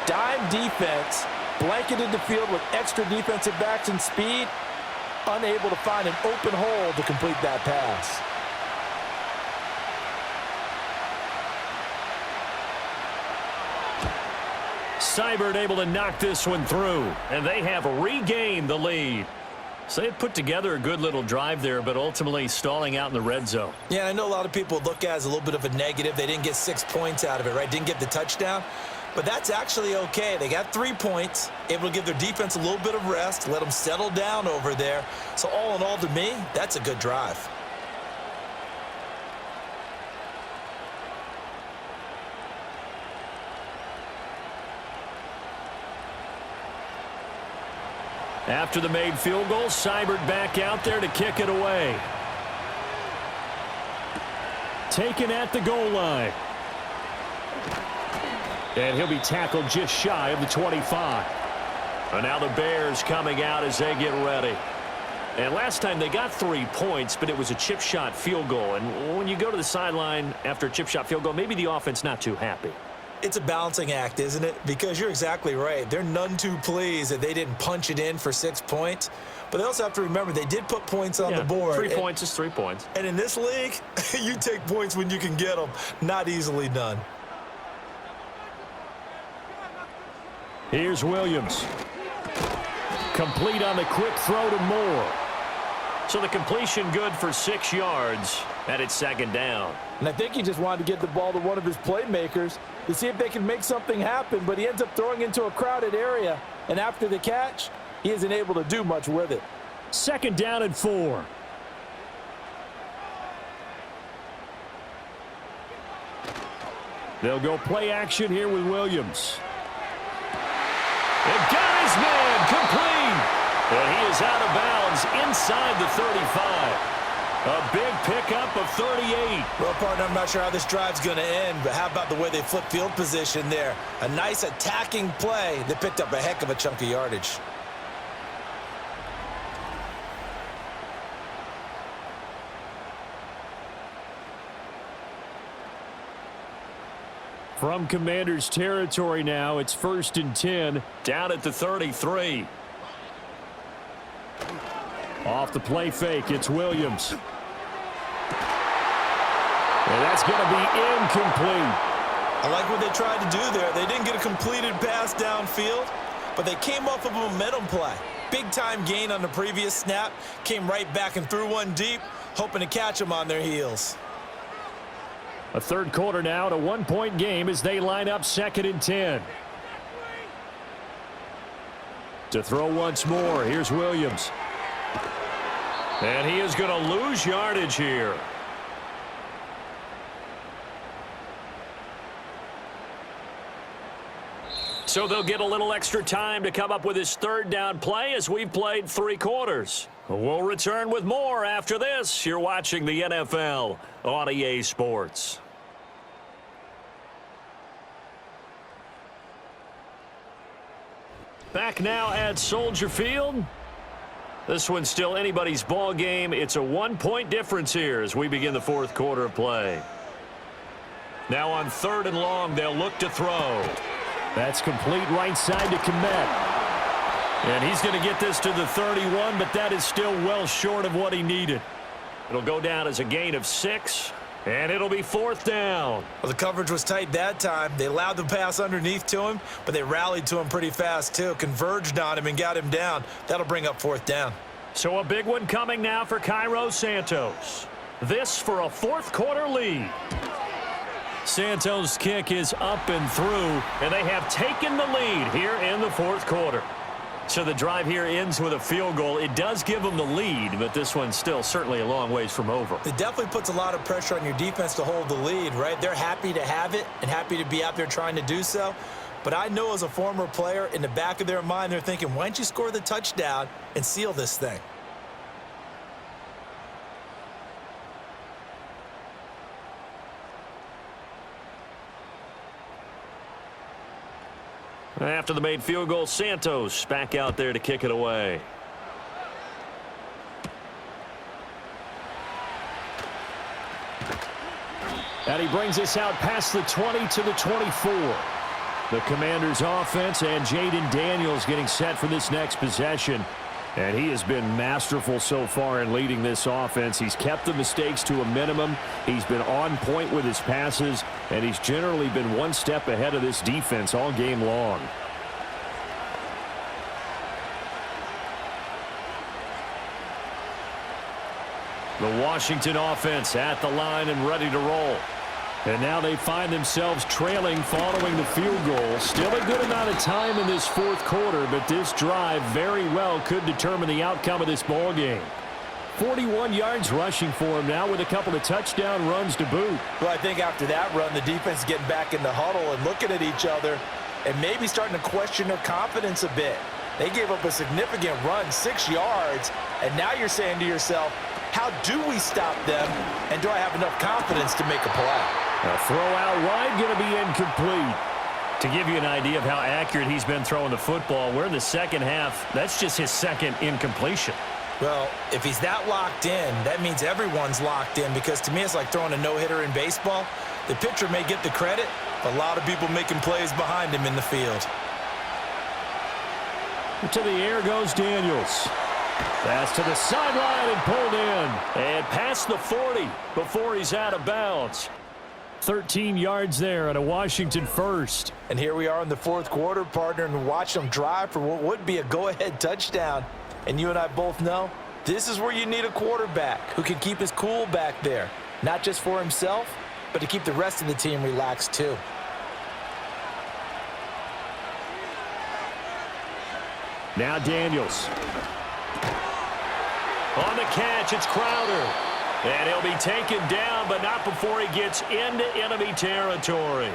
Dime defense, blanketed the field with extra defensive backs and speed, unable to find an open hole to complete that pass. Seibert able to knock this one through, and they have regained the lead. So they put together a good little drive there, but ultimately stalling out in the red zone. Yeah, I know a lot of people look at it as a little bit of a negative. They didn't get 6 points out of it, right? Didn't get the touchdown. But that's actually okay. They got 3 points, able to give their defense a little bit of rest, let them settle down over there. So all in all, to me, that's a good drive. After the made field goal, Seibert back out there to kick it away. Taken at the goal line. And he'll be tackled just shy of the 25. And now the Bears coming out as they get ready. And last time they got 3 points, but it was a chip shot field goal. And when you go to the sideline after a chip shot field goal, maybe the offense not too happy. It's a balancing act, isn't it? Because you're exactly right. They're none too pleased that they didn't punch it in for 6 points. But they also have to remember they did put points on the board. 3 points is 3 points. And in this league, you take points when you can get them. Not easily done. Here's Williams. Complete on the quick throw to Moore. So the completion good for 6 yards, and it's 2nd down. And I think he just wanted to get the ball to one of his playmakers to see if they can make something happen, but he ends up throwing into a crowded area. And after the catch, he isn't able to do much with it. 2nd down and 4. They'll go play action here with Williams. And got his man complete. And he is out of bounds inside the 35. A big pickup of 38. Well, partner, I'm not sure how this drive's going to end, but how about the way they flip field position there? A nice attacking play that picked up a heck of a chunk of yardage. From Commanders territory now, it's 1st and 10, down at the 33. Off the play fake, it's Williams. And that's going to be incomplete. I like what they tried to do there. They didn't get a completed pass downfield, but they came off of a momentum play. Big-time gain on the previous snap, came right back and threw one deep, hoping to catch them on their heels. A 3rd quarter now, and a 1-point game as they line up 2nd and 10. To throw once more, here's Williams. And he is going to lose yardage here. So they'll get a little extra time to come up with his 3rd down play as we've played 3 quarters. We'll return with more after this. You're watching the NFL on EA Sports. Back now at Soldier Field. This one's still anybody's ball game. It's a 1-point difference here as we begin the 4th quarter of play. Now on 3rd and long, they'll look to throw. That's complete right side to Kmet. And he's going to get this to the 31, but that is still well short of what he needed. It'll go down as a gain of 6, and it'll be 4th down. Well, the coverage was tight that time. They allowed the pass underneath to him, but they rallied to him pretty fast, too. Converged on him and got him down. That'll bring up 4th down. So a big one coming now for Cairo Santos. This for a fourth quarter lead. Santos' kick is up and through, and they have taken the lead here in the fourth quarter. So the drive here ends with a field goal. It does give them the lead, but this one's still certainly a long ways from over. It definitely puts a lot of pressure on your defense to hold the lead, right? They're happy to have it and happy to be out there trying to do so. But I know as a former player, in the back of their mind, they're thinking, why don't you score the touchdown and seal this thing? After the made field goal, Santos back out there to kick it away. And he brings us out past the 20 to the 24. The Commanders' offense and Jaden Daniels getting set for this next possession. And he has been masterful so far in leading this offense. He's kept the mistakes to a minimum. He's been on point with his passes, and he's generally been one step ahead of this defense all game long. The Washington offense at the line and ready to roll. And now they find themselves trailing following the field goal. Still a good amount of time in this fourth quarter, but this drive very well could determine the outcome of this ball game. 41 yards rushing for him now with a couple of touchdown runs to boot. Well, I think after that run, the defense is getting back in the huddle and looking at each other and maybe starting to question their confidence a bit. They gave up a significant run, 6 yards, and now you're saying to yourself, how do we stop them, and do I have enough confidence to make a play? A throw out wide going to be incomplete. To give you an idea of how accurate he's been throwing the football, we're in the second half. That's just his second incompletion. Well, if he's that locked in, that means everyone's locked in, because to me it's like throwing a no-hitter in baseball. The pitcher may get the credit, but a lot of people making plays behind him in the field. To the air goes Daniels. Pass to the sideline and pulled in. And past the 40 before he's out of bounds. 13 yards there on a Washington first. And here we are in the fourth quarter, partner, and watch them drive for what would be a go-ahead touchdown. And you and I both know this is where you need a quarterback who can keep his cool back there. Not just for himself, but to keep the rest of the team relaxed too. Now Daniels. On the catch, it's Crowder. And he'll be taken down, but not before he gets into enemy territory.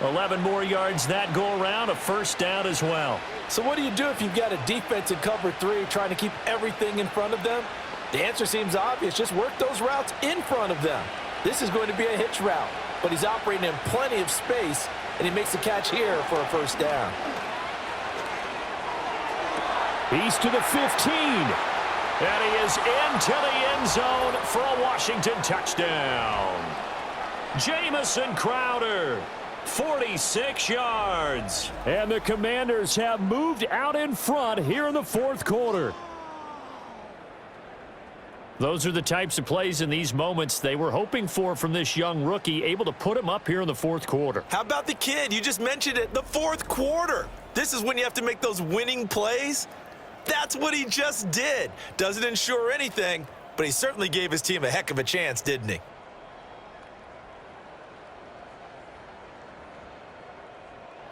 11 more yards that go around, a first down as well. So what do you do if you've got a defense in cover 3 trying to keep everything in front of them? The answer seems obvious. Just work those routes in front of them. This is going to be a hitch route, but he's operating in plenty of space, and he makes the catch here for a first down. He's to the 15. And he is into the end zone for a Washington touchdown. Jamison Crowder, 46 yards. And the Commanders have moved out in front here in the fourth quarter. Those are the types of plays in these moments they were hoping for from this young rookie, able to put him up here in the fourth quarter. How about the kid? You just mentioned it, the fourth quarter. This is when you have to make those winning plays. That's what he just did. Doesn't ensure anything, but he certainly gave his team a heck of a chance, didn't he?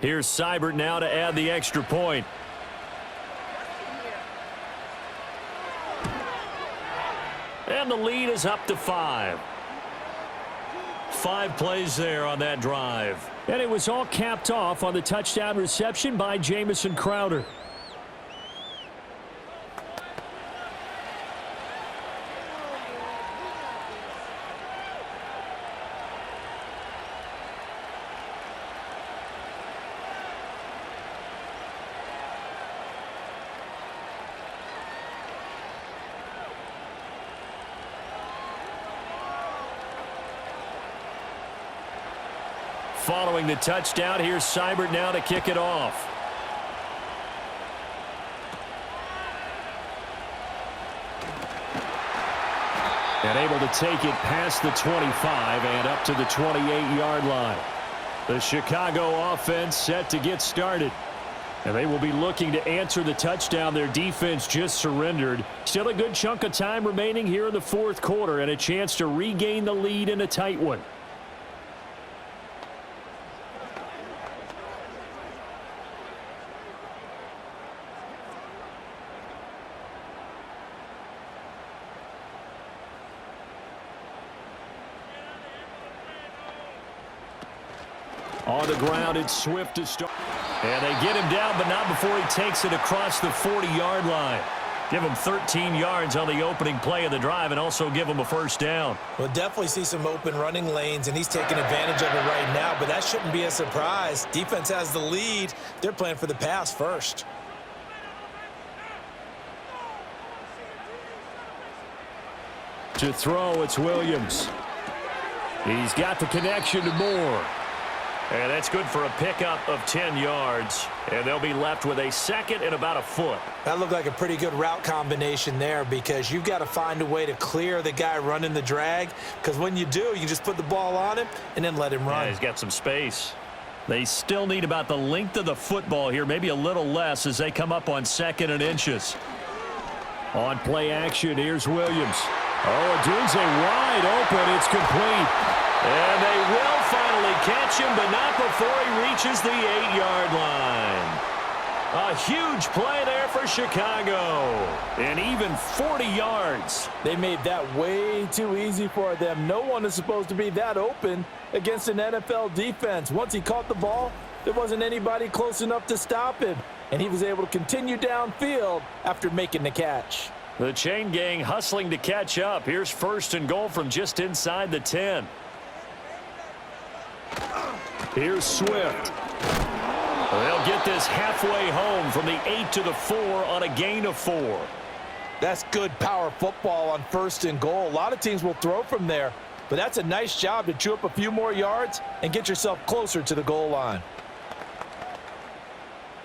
Here's Seibert now to add the extra point. And the lead is up to 5. 5 plays there on that drive. And it was all capped off on the touchdown reception by Jamison Crowder. Following the touchdown, here's Seibert now to kick it off. And able to take it past the 25 and up to the 28-yard line. The Chicago offense set to get started. And they will be looking to answer the touchdown their defense just surrendered. Still a good chunk of time remaining here in the fourth quarter and a chance to regain the lead in a tight one. On the ground, it's Swift to start. And they get him down, but not before he takes it across the 40-yard line. Give him 13 yards on the opening play of the drive and also give him a first down. We'll definitely see some open running lanes, and he's taking advantage of it right now, but that shouldn't be a surprise. Defense has the lead. They're playing for the pass first. To throw, it's Williams. He's got the connection to Moore. And that's good for a pickup of 10 yards. And they'll be left with a second and about a foot. That looked like a pretty good route combination there because you've got to find a way to clear the guy running the drag. Because when you do, you just put the ball on him and then let him run. Yeah, he's got some space. They still need about the length of the football here, maybe a little less as they come up on 2nd and inches. On play action, here's Williams. Oh, Odunze wide open. It's complete. And they will finally catch him, but not before he reaches the 8-yard line. A huge play there for Chicago. And even 40 yards. They made that way too easy for them. No one is supposed to be that open against an NFL defense. Once he caught the ball, there wasn't anybody close enough to stop him. And he was able to continue downfield after making the catch. The chain gang hustling to catch up. Here's 1st and goal from just inside the 10. Here's Swift. They'll get this halfway home from the 8 to the 4 on a gain of 4. That's good power football on 1st and goal. A lot of teams will throw from there, but that's a nice job to chew up a few more yards and get yourself closer to the goal line.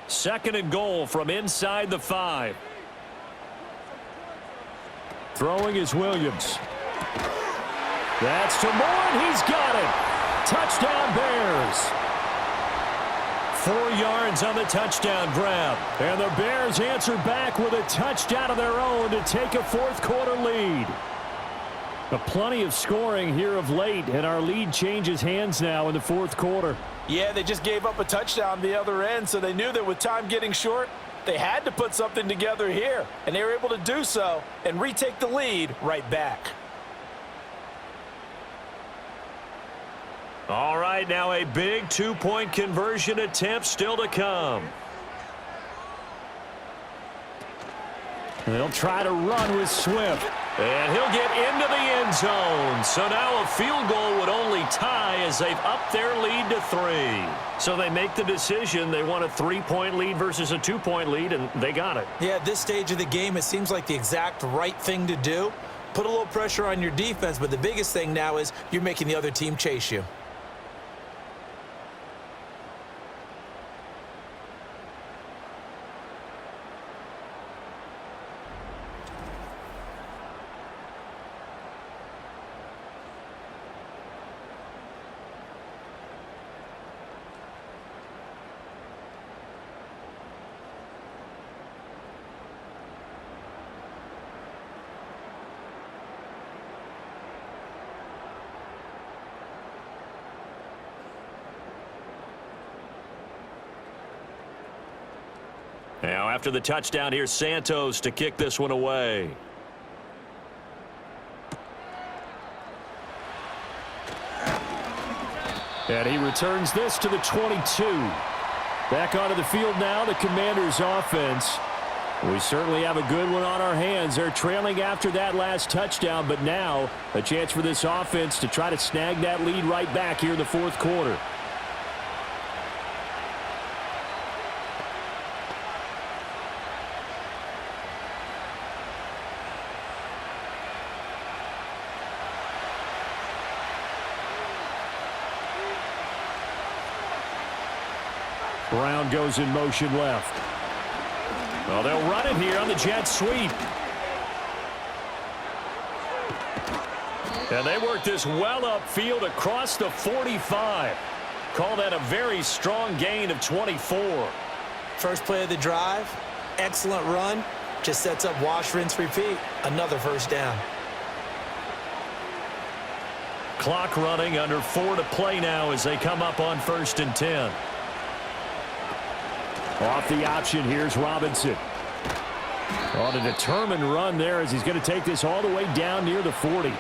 2nd and goal from inside the 5. Throwing is Williams. That's to Moore, and he's got it. Touchdown Bears. 4 yards on the touchdown grab. And the Bears answer back with a touchdown of their own to take a fourth quarter lead. Plenty of scoring here of late, and our lead changes hands now in the fourth quarter. Yeah, they just gave up a touchdown the other end, so they knew that with time getting short, they had to put something together here. And they were able to do so and retake the lead right back. All right, now a big 2-point conversion attempt still to come. They'll try to run with Swift. And he'll get into the end zone. So now a field goal would only tie as they've upped their lead to 3. So they make the decision. They want a 3-point lead versus a 2-point lead, and they got it. Yeah, at this stage of the game, it seems like the exact right thing to do. Put a little pressure on your defense, but the biggest thing now is you're making the other team chase you. Now after the touchdown, here's Santos to kick this one away. And he returns this to the 22. Back onto the field now, the Commanders' offense. We certainly have a good one on our hands. They're trailing after that last touchdown, but now a chance for this offense to try to snag that lead right back here in the fourth quarter. Brown goes in motion left. Well, they'll run it here on the jet sweep. And they work this well upfield across the 45. Call that a very strong gain of 24. First play of the drive, excellent run, just sets up wash, rinse, repeat. Another first down. Clock running, under 4 to play now as they come up on 1st and 10. Off the option, here's Robinson. On a determined run there as he's going to take this all the way down near the 40.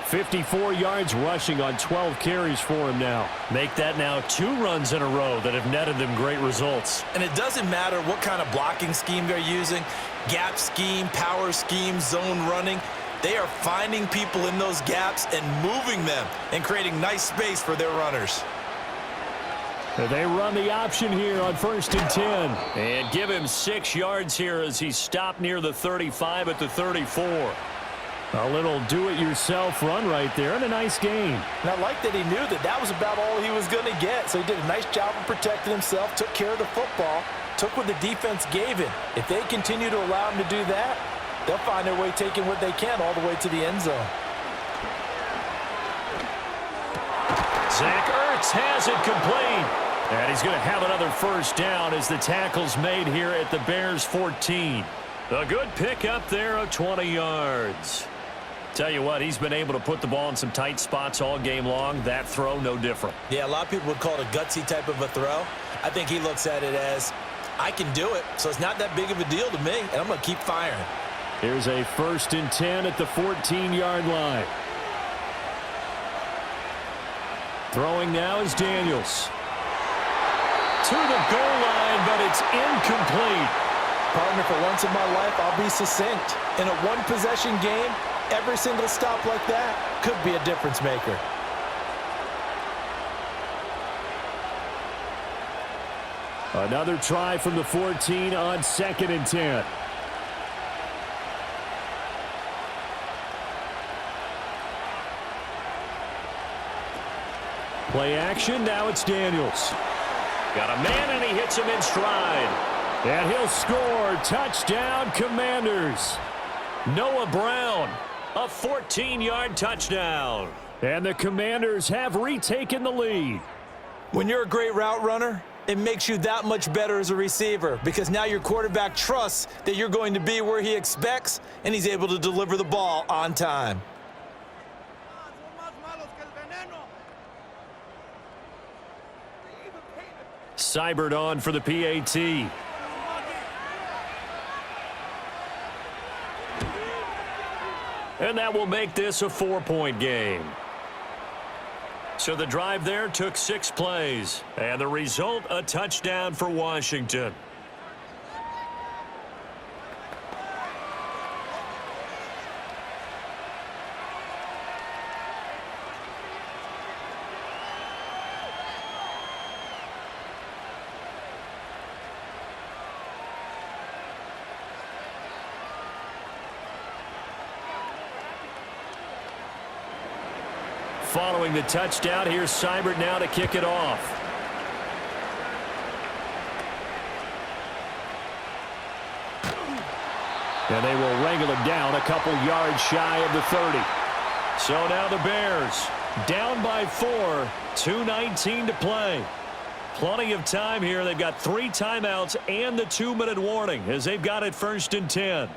54 yards rushing on 12 carries for him now. Make that now 2 runs in a row that have netted them great results. And it doesn't matter what kind of blocking scheme they're using, gap scheme, power scheme, zone running. They are finding people in those gaps and moving them and creating nice space for their runners. They run the option here on 1st and 10. And give him 6 yards here as he's stopped near the 35 at the 34. A little do-it-yourself run right there and a nice gain. And I like that he knew that that was about all he was going to get. So he did a nice job of protecting himself, took care of the football, took what the defense gave him. If they continue to allow him to do that, they'll find their way taking what they can all the way to the end zone. Zach Ertz has it complete. And he's going to have another first down as the tackle's made here at the Bears 14. A good pick up there of 20 yards. Tell you what, he's been able to put the ball in some tight spots all game long. That throw, no different. Yeah, a lot of people would call it a gutsy type of a throw. I think he looks at it as, I can do it, so it's not that big of a deal to me, and I'm going to keep firing. Here's a 1st and 10 at the 14-yard line. Throwing now is Daniels. To the goal line, but it's incomplete. Partner, for once in my life, I'll be succinct. In a one-possession game, every single stop like that could be a difference maker. Another try from the 14 on 2nd and 10. Play action, now it's Daniels. Got a man and he hits him in stride. And he'll score. Touchdown, Commanders. Noah Brown, a 14-yard touchdown. And the Commanders have retaken the lead. When you're a great route runner, it makes you that much better as a receiver because now your quarterback trusts that you're going to be where he expects, and he's able to deliver the ball on time. Seibert on for the PAT. And that will make this a 4-point game. So the drive there took 6 plays. And the result, a touchdown for Washington. Following the touchdown, here's Seibert now to kick it off. And they will wrangle him down a couple yards shy of the 30. So now the Bears down by 4, 2:19 to play. Plenty of time here. They've got 3 timeouts and the 2-minute warning as they've got it 1st and 10.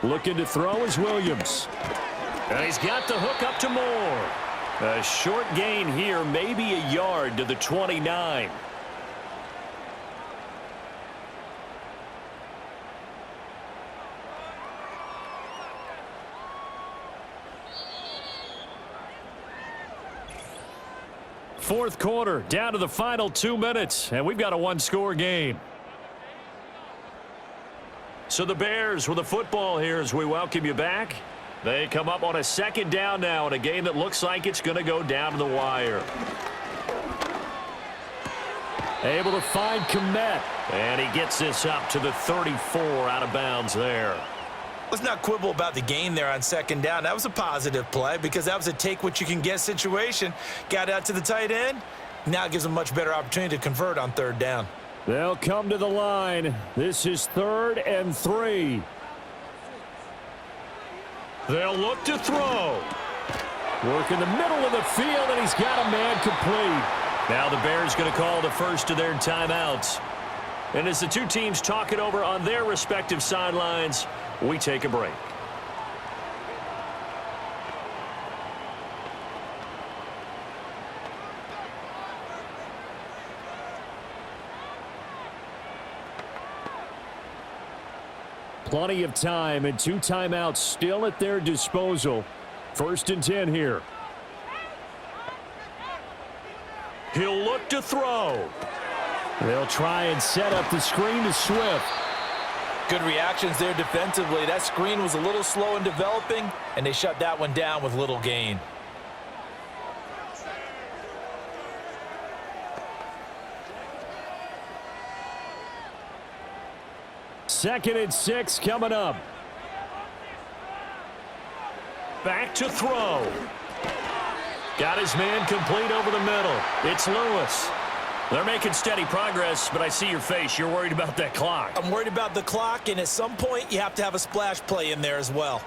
Looking to throw is Williams. And he's got the hook up to Moore. A short gain here, maybe a yard to the 29. Fourth quarter, down to the final 2 minutes, and we've got a 1-score game. So the Bears with the football here as we welcome you back. They come up on a 2nd down now in a game that looks like it's going to go down to the wire. Able to find Komet, and he gets this up to the 34 out of bounds there. Let's not quibble about the gain there on 2nd down. That was a positive play because that was a take-what-you-can-get situation. Got out to the tight end. Now it gives them a much better opportunity to convert on 3rd down. They'll come to the line. This is 3rd and 3. They'll look to throw. Work in the middle of the field, and he's got a man complete. Now the Bears going to call the first of their timeouts. And as the two teams talk it over on their respective sidelines, we take a break. Plenty of time and 2 timeouts still at their disposal. 1st and 10 here. He'll look to throw. They'll try and set up the screen to Swift. Good reactions there defensively. That screen was a little slow in developing, and they shut that one down with little gain. Second and 6 coming up. Back to throw. Got his man complete over the middle. It's Lewis. They're making steady progress, but I see your face. You're worried about that clock. I'm worried about the clock, and at some point, you have to have a splash play in there as well.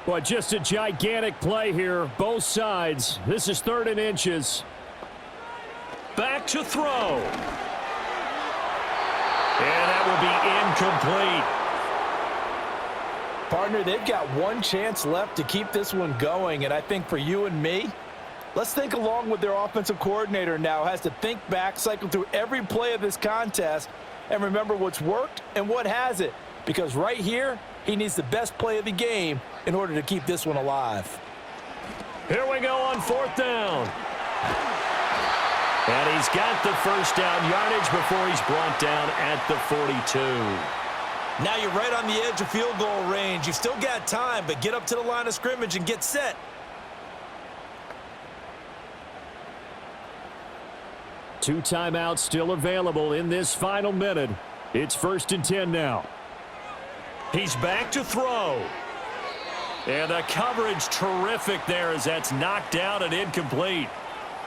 But just a gigantic play here, both sides. This is 3rd and inches. Back to throw. And that will be incomplete. Partner, they've got one chance left to keep this one going, and I think for you and me, let's think along with their offensive coordinator now. Has to think back, cycle through every play of this contest, and remember what's worked and what hasn't. Because right here, he needs the best play of the game in order to keep this one alive. Here we go on 4th down. And he's got the first down yardage before he's brought down at the 42. Now you're right on the edge of field goal range. You've still got time, but get up to the line of scrimmage and get set. Two timeouts still available in this final minute. It's 1st and 10 now. He's back to throw. And the coverage terrific there as that's knocked down and incomplete.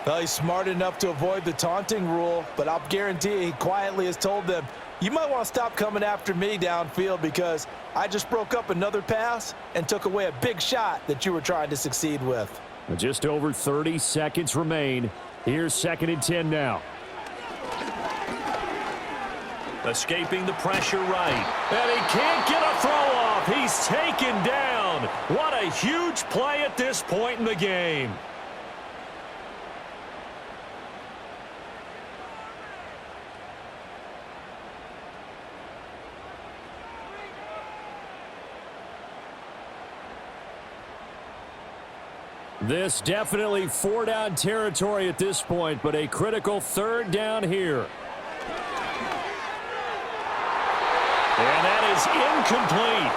Well, he's smart enough to avoid the taunting rule, but I'll guarantee he quietly has told them, you might want to stop coming after me downfield because I just broke up another pass and took away a big shot that you were trying to succeed with. Just over 30 seconds remain. Here's 2nd and 10 now. Escaping the pressure right. And he can't get a throw off. He's taken down. What a huge play at this point in the game. This definitely 4-down territory at this point, but a critical 3rd down here. And that is incomplete.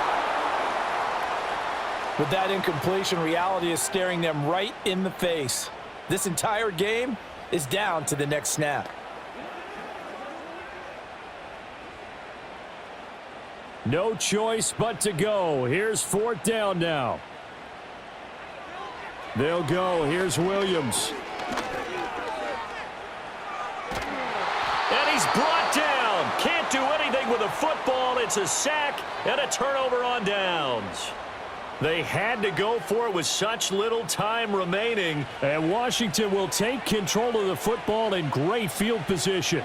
With that incompletion, reality is staring them right in the face. This entire game is down to the next snap. No choice but to go. Here's 4th down now. They'll go. Here's Williams. And he's brought down. Can't do anything with a football. It's a sack and a turnover on downs. They had to go for it with such little time remaining. And Washington will take control of the football in great field position.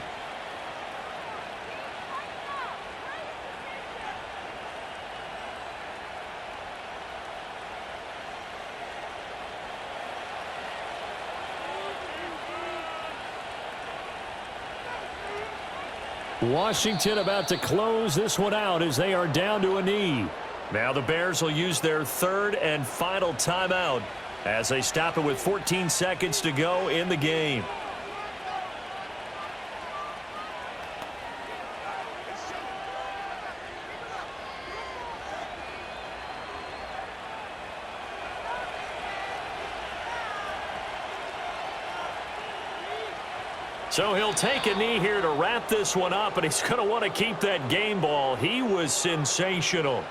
Washington about to close this one out as they are down to a knee. Now the Bears will use their 3rd and final timeout as they stop it with 14 seconds to go in the game. So he'll take a knee here to wrap this one up, and he's going to want to keep that game ball. He was sensational.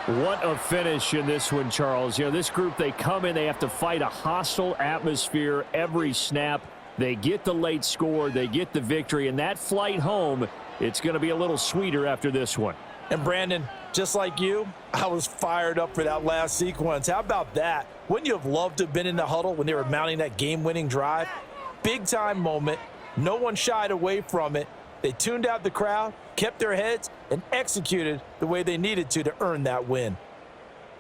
What a finish in this one, Charles. You know, this group, they come in, they have to fight a hostile atmosphere every snap. They get the late score, they get the victory, and that flight home, it's going to be a little sweeter after this one. And Brandon, just like you, I was fired up for that last sequence. How about that? Wouldn't you have loved to have been in the huddle when they were mounting that game-winning drive? Big-time moment. No one shied away from it. They tuned out the crowd, kept their heads, and executed the way they needed to earn that win.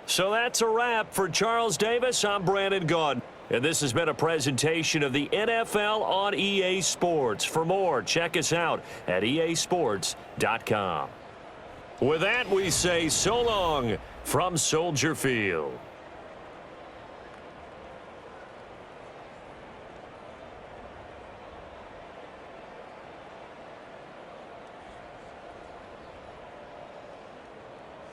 So that's a wrap for Charles Davis. I'm Brandon Gaudin. And this has been a presentation of the NFL on EA Sports. For more, check us out at easports.com. With that, we say so long from Soldier Field.